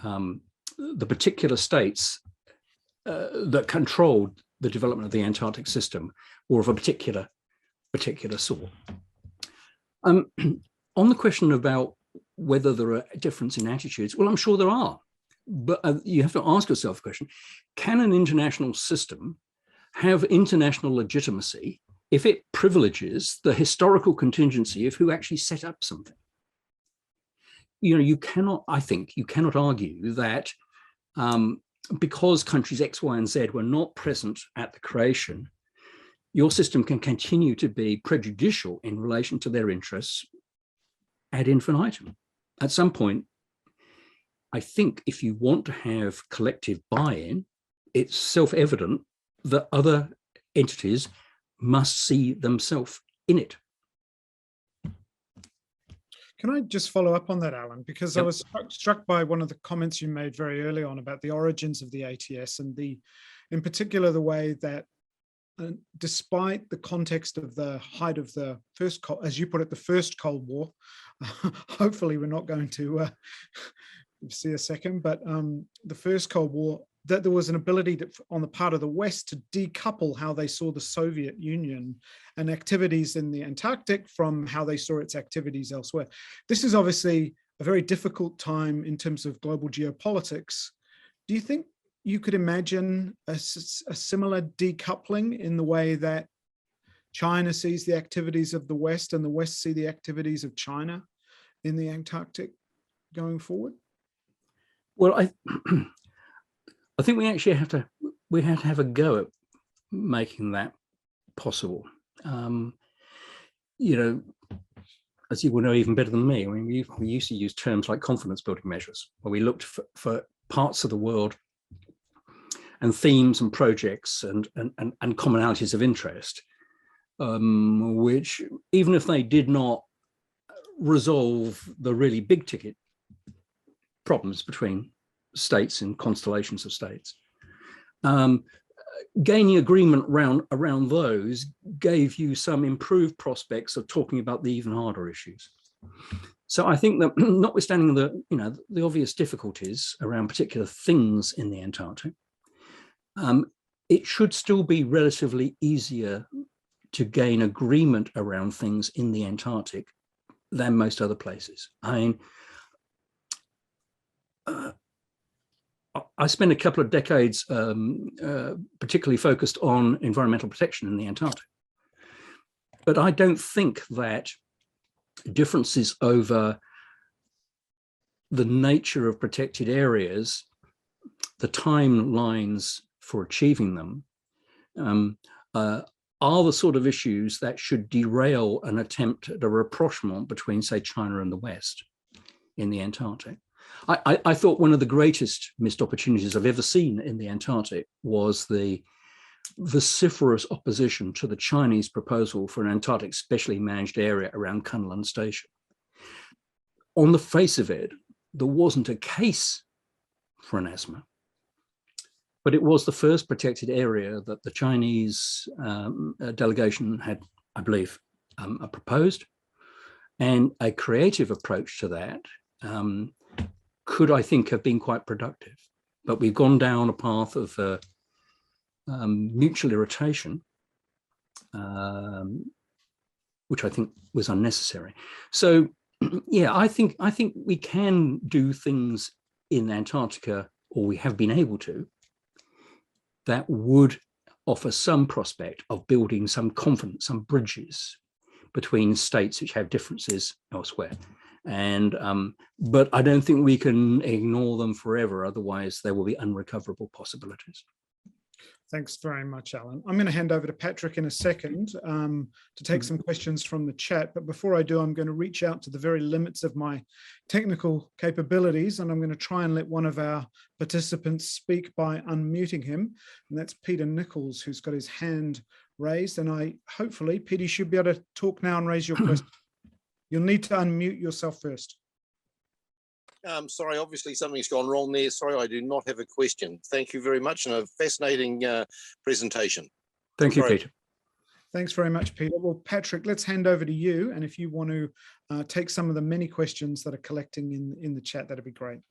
the particular states that controlled the development of the Antarctic system were of a particular sort. On the question about whether there are differences in attitudes, well, I'm sure there are, but you have to ask yourself the question, can an international system have international legitimacy if it privileges the historical contingency of who actually set up something? I think you cannot argue that because countries X, Y, and Z were not present at the creation, your system can continue to be prejudicial in relation to their interests ad infinitum. At some point, I think if you want to have collective buy-in, it's self-evident that other entities must see themselves in it. Can I just follow up on that, Alan? Because Yep. I was struck by one of the comments you made very early on about the origins of the ATS and in particular, the way that despite the context of the height of the first, as you put it, the first Cold War, hopefully we're not going to see a second, but the first Cold War, that there was an ability on the part of the West to decouple how they saw the Soviet Union and activities in the Antarctic from how they saw its activities elsewhere. This is obviously a very difficult time in terms of global geopolitics. Do you think you could imagine a similar decoupling in the way that China sees the activities of the West and the West see the activities of China in the Antarctic going forward? Well, I think we actually have to have a go at making that possible. As you will know even better than me, I mean, we used to use terms like confidence building measures, where we looked for parts of the world and themes and projects and commonalities of interest, which, even if they did not resolve the really big ticket problems between states and constellations of states, gaining agreement around those gave you some improved prospects of talking about the even harder issues. So I think that, notwithstanding the obvious difficulties around particular things in the Antarctic, it should still be relatively easier to gain agreement around things in the Antarctic than most other places. I mean, I spent a couple of decades particularly focused on environmental protection in the Antarctic. But I don't think that differences over the nature of protected areas, the timelines for achieving them, are the sort of issues that should derail an attempt at a rapprochement between, say, China and the West in the Antarctic. I thought one of the greatest missed opportunities I've ever seen in the Antarctic was the vociferous opposition to the Chinese proposal for an Antarctic specially managed area around Kunlun Station. On the face of it, there wasn't a case for an ASMA, but it was the first protected area that the Chinese delegation had, I believe, proposed. And a creative approach to that could, I think, have been quite productive. But we've gone down a path of mutual irritation, which I think was unnecessary. So, yeah, I think we can do things in Antarctica, or we have been able to, that would offer some prospect of building some confidence, some bridges between states which have differences elsewhere. And but I don't think we can ignore them forever, otherwise there will be unrecoverable possibilities. Thanks very much, Alan. I'm going to hand over to Patrick in a second to take some questions from the chat. But before I do, I'm going to reach out to the very limits of my technical capabilities, and I'm going to try and let one of our participants speak by unmuting him. And that's Peter Nichols, who's got his hand raised. And hopefully, Peter, you should be able to talk now and raise your question. You'll need to unmute yourself first. Sorry, obviously something's gone wrong there. Sorry, I do not have a question. Thank you very much, and a fascinating presentation. Thank you, Peter. Thanks very much, Peter. Well, Patrick, let's hand over to you. And if you want to take some of the many questions that are collecting in the chat, that'd be great.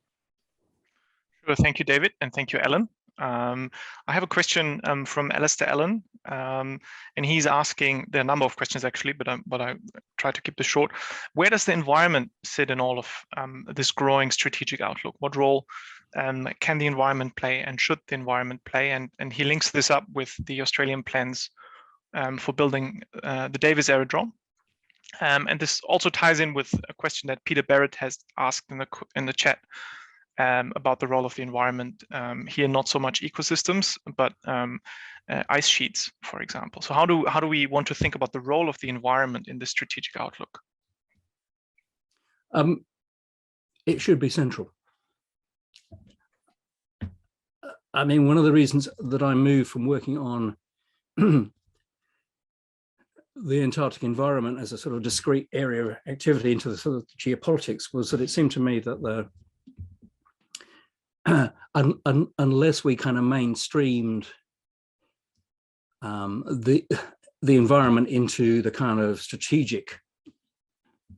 Sure. Thank you, David, and thank you, Alan. I have a question from Alistair Allen, and he's asking, there are a number of questions actually, but I try to keep this short. Where does the environment sit in all of this growing strategic outlook? What role can the environment play, and should the environment play? And he links this up with the Australian plans for building the Davis Aerodrome, And this also ties in with a question that Peter Barrett has asked in the chat about the role of the environment here, not so much ecosystems, but ice sheets, for example. So how do we want to think about the role of the environment in the strategic outlook? It should be central. I mean, one of the reasons that I moved from working on the Antarctic environment as a sort of discrete area of activity into the sort of geopolitics was that it seemed to me that unless we kind of mainstreamed the environment into the kind of strategic,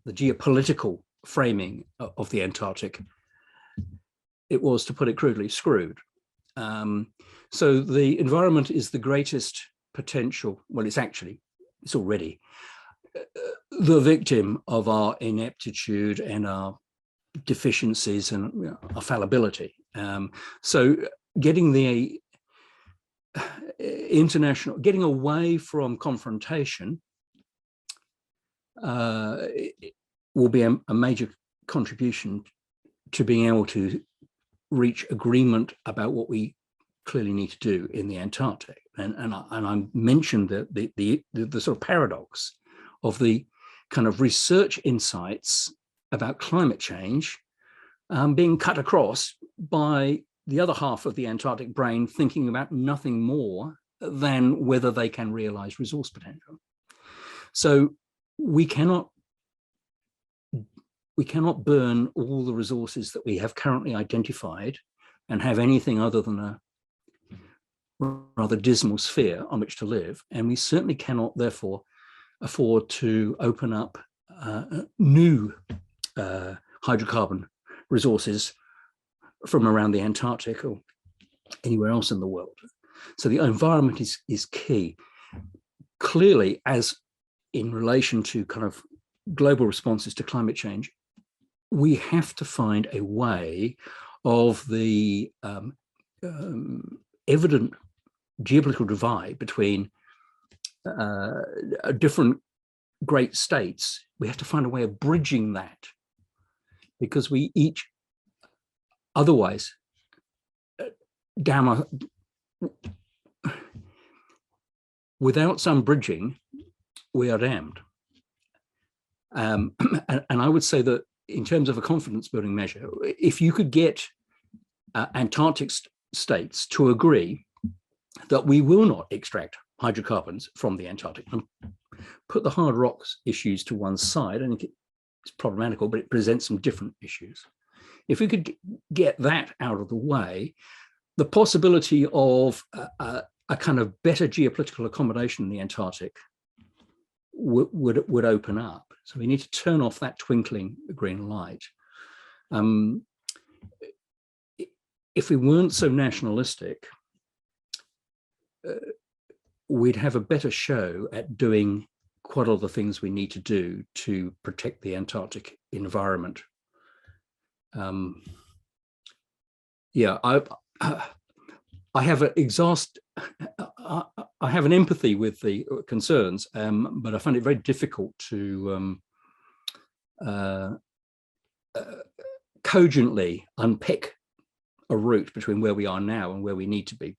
the geopolitical framing of the Antarctic, it was, to put it crudely, screwed. So the environment is the greatest potential, well, it's already the victim of our ineptitude and our deficiencies and our fallibility. So getting the getting away from confrontation will be a major contribution to being able to reach agreement about what we clearly need to do in the Antarctic. And I mentioned the sort of paradox of the kind of research insights about climate change being cut across by the other half of the Antarctic brain thinking about nothing more than whether they can realize resource potential. So we cannot burn all the resources that we have currently identified and have anything other than a rather dismal sphere on which to live. And we certainly cannot, therefore, afford to open up new hydrocarbon resources from around the Antarctic or anywhere else in the world. So the environment is key. Clearly, as in relation to kind of global responses to climate change, we have to find a way of the evident geopolitical divide between different great states. We have to find a way of bridging that, because we each otherwise without some bridging, we are damned. And I would say that in terms of a confidence building measure, if you could get Antarctic states to agree that we will not extract hydrocarbons from the Antarctic and put the hard rocks issues to one side, and it's problematical, but it presents some different issues. If we could get that out of the way, the possibility of a kind of better geopolitical accommodation in the Antarctic would open up. So we need to turn off that twinkling green light. If we weren't so nationalistic, we'd have a better show at doing quite all the things we need to do to protect the Antarctic environment. Yeah, I have an empathy with the concerns, but I find it very difficult to cogently unpick a route between where we are now and where we need to be.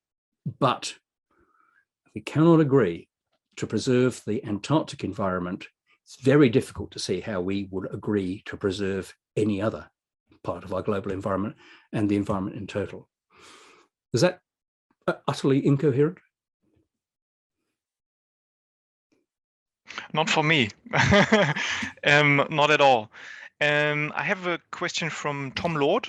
But we cannot agree to preserve the Antarctic environment. It's very difficult to see how we would agree to preserve any other part of our global environment and the environment in total. Is that utterly incoherent? Not for me, not at all. I have a question from Tom Lord.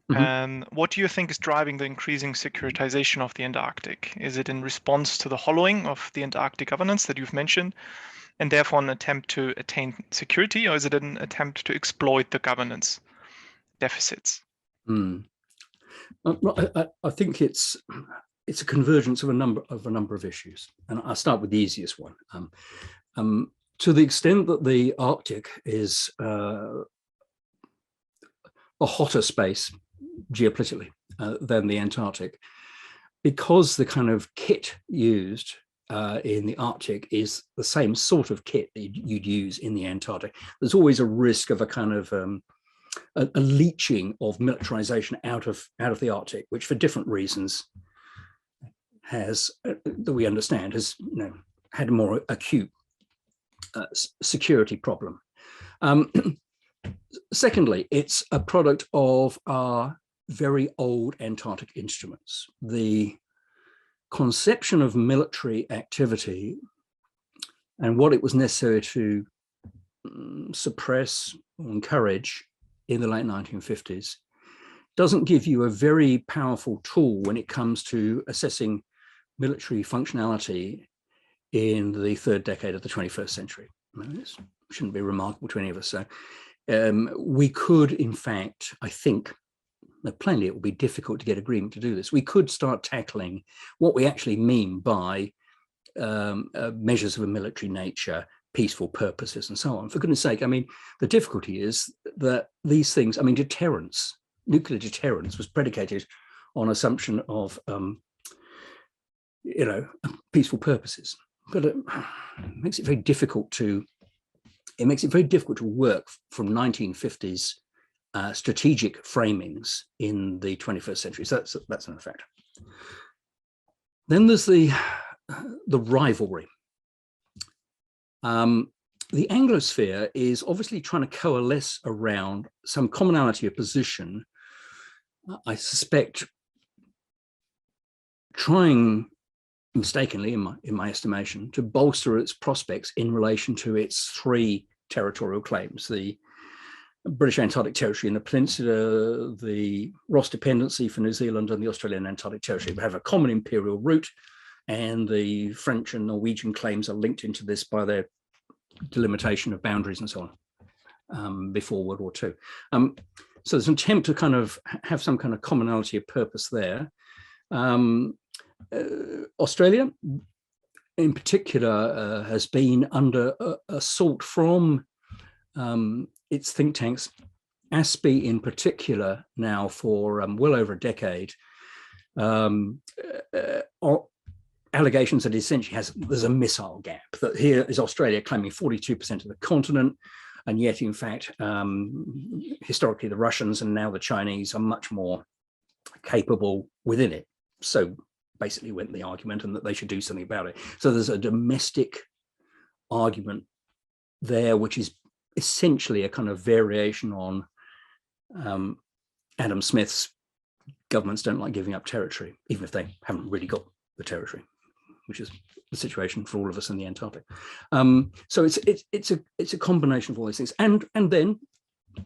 What do you think is driving the increasing securitization of the Antarctic? Is it in response to the hollowing of the Antarctic governance that you've mentioned, and therefore an attempt to attain security, or is it an attempt to exploit the governance deficits? I think it's a convergence of a number of issues, and I'll start with the easiest one. To the extent that the Arctic is a hotter space geopolitically than the Antarctic, because the kind of kit used in the Arctic is the same sort of kit that you'd use in the Antarctic. There's always a risk of a kind of a leaching of militarization out of the Arctic, which for different reasons has, that we understand, has had a more acute security problem. Secondly, it's a product of our very old Antarctic instruments. The conception of military activity and what it was necessary to suppress or encourage in the late 1950s doesn't give you a very powerful tool when it comes to assessing military functionality in the third decade of the 21st century. This shouldn't be remarkable to any of us. So we could, in fact, I think, plainly it will be difficult to get agreement to do this. We could start tackling what we actually mean by measures of a military nature, peaceful purposes, and so on. For goodness sake, I mean, the difficulty is that these things, I mean, deterrence, nuclear deterrence was predicated on assumption of, peaceful purposes. But it makes it very difficult to, work from 1950s strategic framings in the 21st century. So that's an effect. Then there's the rivalry. The Anglosphere is obviously trying to coalesce around some commonality of position, I suspect trying mistakenly, in my estimation, to bolster its prospects in relation to its three territorial claims: the British Antarctic Territory in the Peninsula, the Ross Dependency for New Zealand, and the Australian Antarctic Territory. We have a common imperial route, and the French and Norwegian claims are linked into this by their delimitation of boundaries and so on before World War II. So there's an attempt to kind of have some kind of commonality of purpose there. Australia, in particular, has been under assault from its think tanks, ASPI in particular, now for well over a decade. Allegations that essentially there's a missile gap, that here is Australia claiming 42% of the continent, and yet in fact historically the Russians and now the Chinese are much more capable within it. So basically went the argument, and that they should do something about it. So there's a domestic argument there, which is essentially a kind of variation on Adam Smith's governments don't like giving up territory, even if they haven't really got the territory, which is the situation for all of us in the Antarctic. So it's a combination of all these things. And then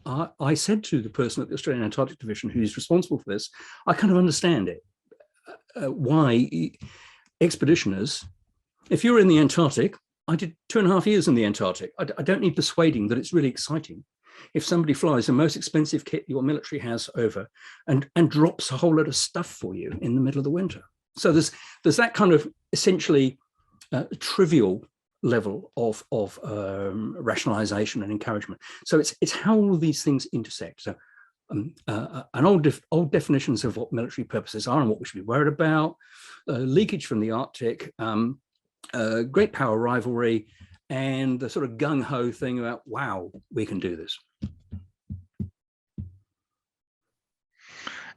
I said to the person at the Australian Antarctic Division who's responsible for this, I kind of understand it. Why expeditioners, if you're in the Antarctic, I did 2.5 years in the Antarctic. I don't need persuading that it's really exciting if somebody flies the most expensive kit your military has over and drops a whole lot of stuff for you in the middle of the winter. So there's that kind of essentially trivial level of rationalization and encouragement. So it's how all these things intersect. So old definitions of what military purposes are and what we should be worried about, leakage from the Arctic, great power rivalry, and the sort of gung-ho thing about, wow, we can do this.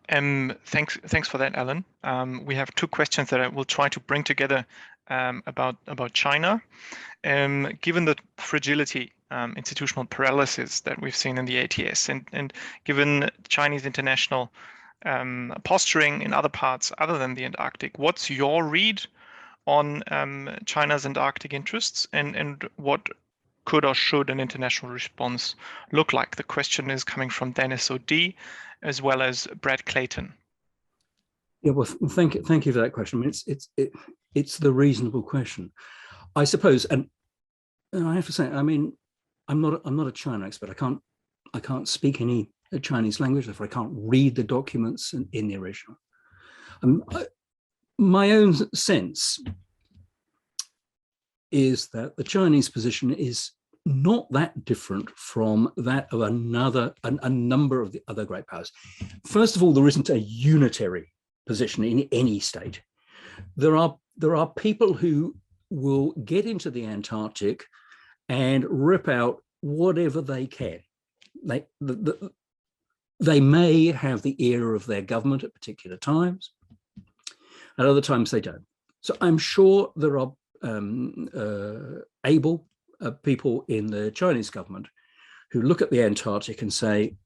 Thanks for that, Alan. We have two questions that I will try to bring together about China. Given the fragility, institutional paralysis that we've seen in the ATS, and given Chinese international posturing in other parts other than the Antarctic, what's your read on China's Antarctic interests, and what could or should an international response look like? The question is coming from Dennis O'D as well as Brad Clayton. Yeah, well, thank you for that question. I mean, it's the reasonable question, I suppose. And I have to say, I mean, I'm not a China expert. I can't speak any Chinese language, therefore I can't read the documents in the original. My own sense is that the Chinese position is not that different from that of a number of the other great powers. First of all, there isn't a unitary position in any state. There are people who will get into the Antarctic and rip out whatever they can. They may have the ear of their government at particular times, at other times they don't. So I'm sure there are able people in the Chinese government who look at the Antarctic and say,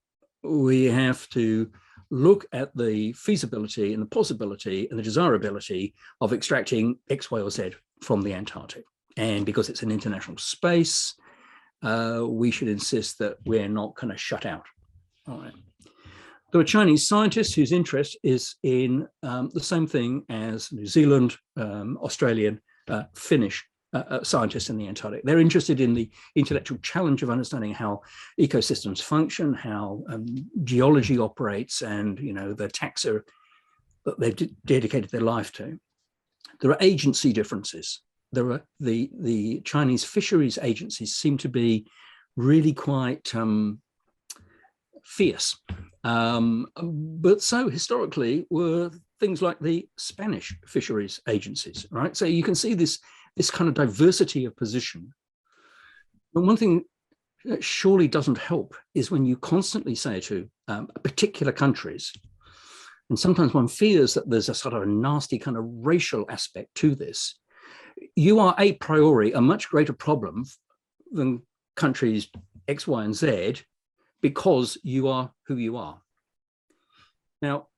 we have to look at the feasibility and the possibility and the desirability of extracting X, Y, or Z from the Antarctic. And because it's an international space, we should insist that we're not kind of shut out. All right. There are Chinese scientists whose interest is in the same thing as New Zealand, Australian, Finnish scientists in the Antarctic. They're interested in the intellectual challenge of understanding how ecosystems function, how geology operates, and the taxa that they've dedicated their life to. There are agency differences. There are the Chinese fisheries agencies seem to be really quite fierce, but so historically were things like the Spanish fisheries agencies, right? So you can see this kind of diversity of position. But one thing that surely doesn't help is when you constantly say to particular countries, and sometimes one fears that there's a sort of a nasty kind of racial aspect to this, you are a priori a much greater problem than countries X, Y, and Z because you are who you are. Now,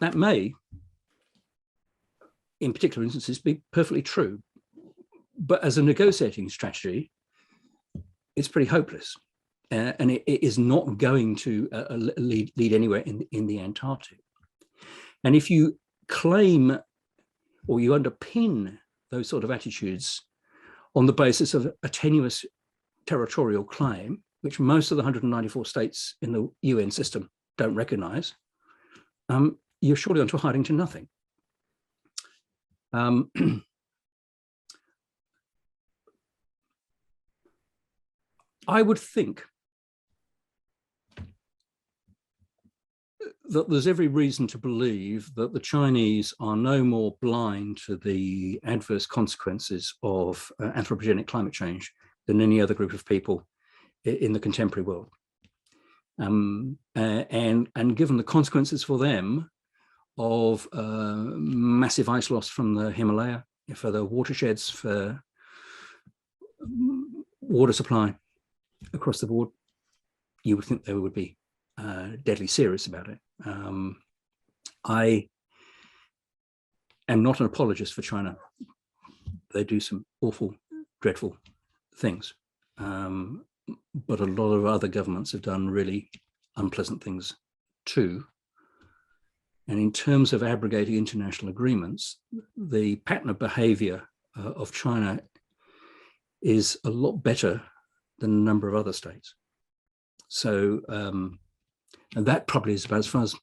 that may, in particular instances, be perfectly true, but as a negotiating strategy, it's pretty hopeless, and it is not going to lead anywhere in the Antarctic. And if you claim or you underpin those sort of attitudes on the basis of a tenuous territorial claim, which most of the 194 states in the UN system don't recognize, you're surely onto hiding to nothing. I would think that there's every reason to believe that the Chinese are no more blind to the adverse consequences of anthropogenic climate change than any other group of people in the contemporary world. And given the consequences for them of massive ice loss from the Himalaya, for the watersheds, for water supply across the board, you would think they would be deadly serious about it. I am not an apologist for China. They do some awful, dreadful things. But a lot of other governments have done really unpleasant things too. And in terms of abrogating international agreements, the pattern of behavior of China is a lot better than a number of other states. So, and that probably is about as far as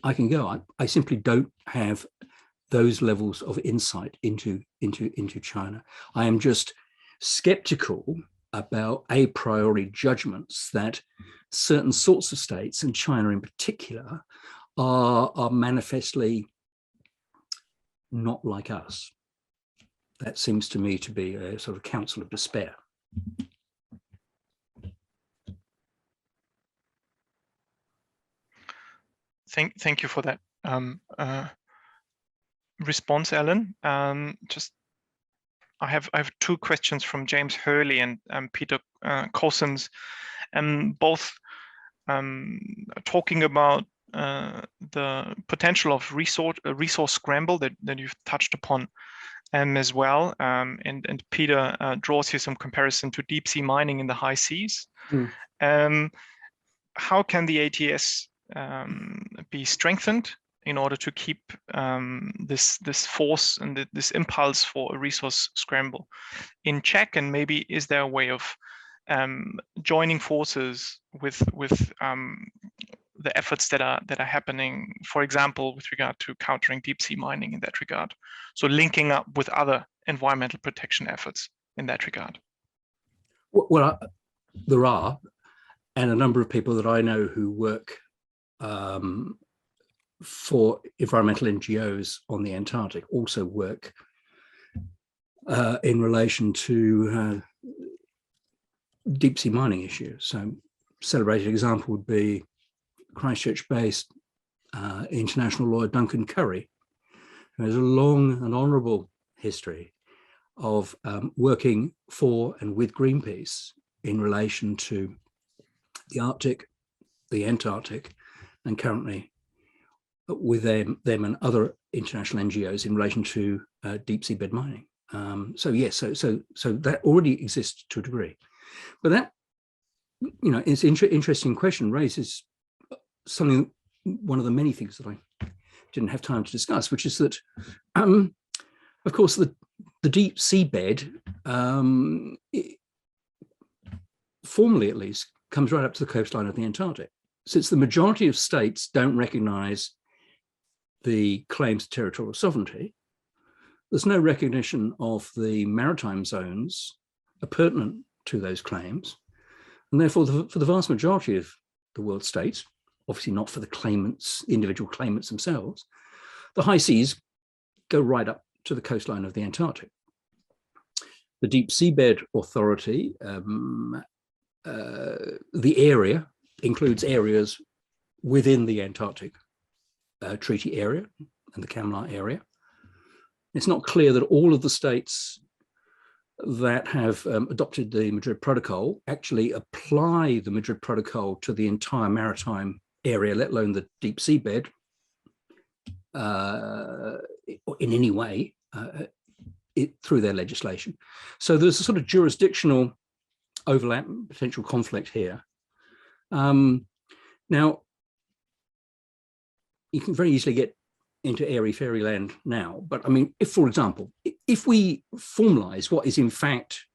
I can go. I simply don't have those levels of insight into China. I am just skeptical about a priori judgments that certain sorts of states, and China in particular, are manifestly not like us. That seems to me to be a sort of counsel of despair. Thank you for that response, Alan. I have two questions from James Hurley and Peter Coulsons, both talking about the potential of resource scramble that you've touched upon as well. And Peter draws here some comparison to deep sea mining in the high seas. How can the ATS be strengthened in order to keep this force and this impulse for a resource scramble in check? And maybe is there a way of joining forces with the efforts that are happening, for example, with regard to countering deep sea mining in that regard? So linking up with other environmental protection efforts in that regard. Well, there are, and a number of people that I know who work for environmental NGOs on the Antarctic also work in relation to deep sea mining issues. So celebrated example would be Christchurch-based international lawyer Duncan Curry, who has a long and honourable history of working for and with Greenpeace in relation to the Arctic, the Antarctic, and currently with them and other international NGOs in relation to deep sea bed mining. So yes, so that already exists to a degree, but that, you know, is interesting question raises something, one of the many things that I didn't have time to discuss, which is that, of course, the deep seabed, formally at least, comes right up to the coastline of the Antarctic. Since the majority of states don't recognize the claims to territorial sovereignty, there's no recognition of the maritime zones pertinent to those claims. And therefore, for the vast majority of the world states, obviously not for the claimants, individual claimants themselves, the high seas go right up to the coastline of the Antarctic. The Deep Seabed Authority, the area includes areas within the Antarctic Treaty Area and the CAMLAR area. It's not clear that all of the states that have adopted the Madrid Protocol actually apply the Madrid Protocol to the entire maritime area, let alone the deep seabed, in any way through their legislation. So there's a sort of jurisdictional overlap, potential conflict here. Now, you can very easily get into airy fairyland now, but I mean, if, for example, if we formalize what is in fact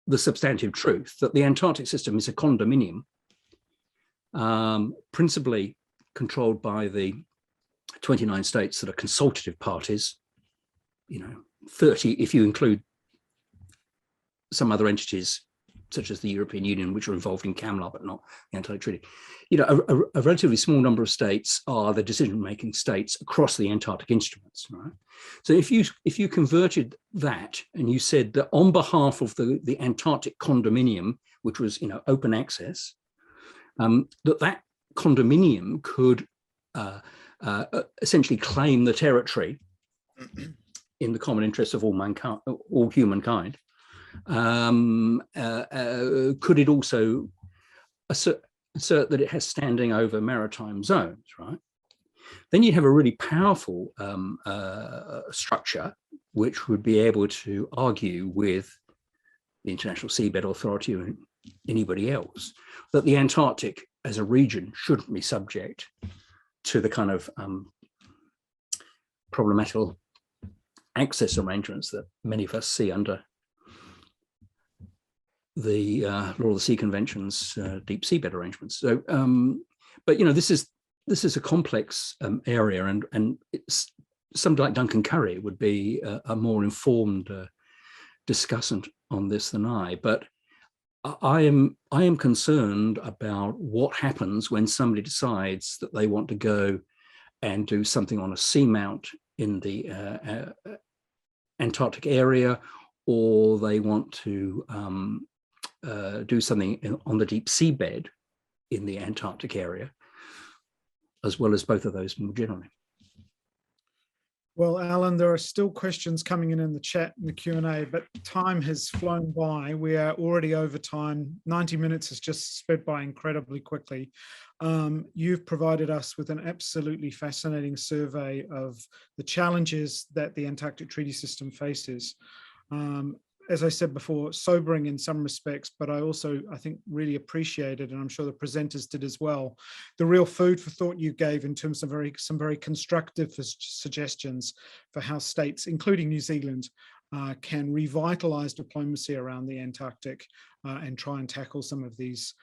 the substantive truth, that the Antarctic system is a condominium, principally controlled by the 29 states that are consultative parties, you know, 30 if you include some other entities such as the European Union, which are involved in CAMLAR but not the Antarctic Treaty. You know, a relatively small number of states are the decision-making states across the Antarctic instruments, right? So if you converted that and you said that on behalf of the Antarctic condominium, which was, you know, open access, that condominium could essentially claim the territory in the common interest of all mankind, all humankind. Could it also assert that it has standing over maritime zones, right? Then you have a really powerful structure which would be able to argue with the International Seabed Authority and anybody else that the Antarctic as a region shouldn't be subject to the kind of problematical access arrangements that many of us see under the Law of the Sea Convention's deep seabed arrangements. So, but you know, this is a complex area, and it's somebody like Duncan Curry would be a more informed discussant on this than I. But I am concerned about what happens when somebody decides that they want to go and do something on a seamount in the Antarctic area, or they want to do something on the deep seabed in the Antarctic area, as well as both of those more generally. Well, Alan, there are still questions coming in the chat and the Q&A, but time has flown by. We are already over time. 90 minutes has just sped by incredibly quickly. You've provided us with an absolutely fascinating survey of the challenges that the Antarctic Treaty System faces. As I said before, sobering in some respects, but I think, really appreciated, and I'm sure the presenters did as well, the real food for thought you gave in terms of some very constructive suggestions for how states, including New Zealand, can revitalize diplomacy around the Antarctic and try and tackle some of these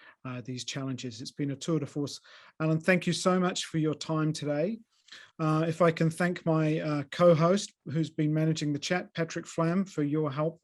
challenges. It's been a tour de force. Alan, thank you so much for your time today. If I can thank my co-host who's been managing the chat, Patrick Flam, for your help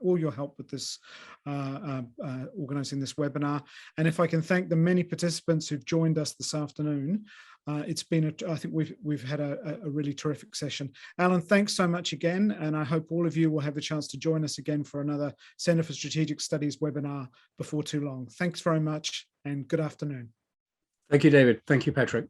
all your help with this, organising this webinar. And if I can thank the many participants who've joined us this afternoon, it's been, I think we've had a really terrific session. Alan, thanks so much again. And I hope all of you will have the chance to join us again for another Centre for Strategic Studies webinar before too long. Thanks very much and good afternoon. Thank you, David. Thank you, Patrick.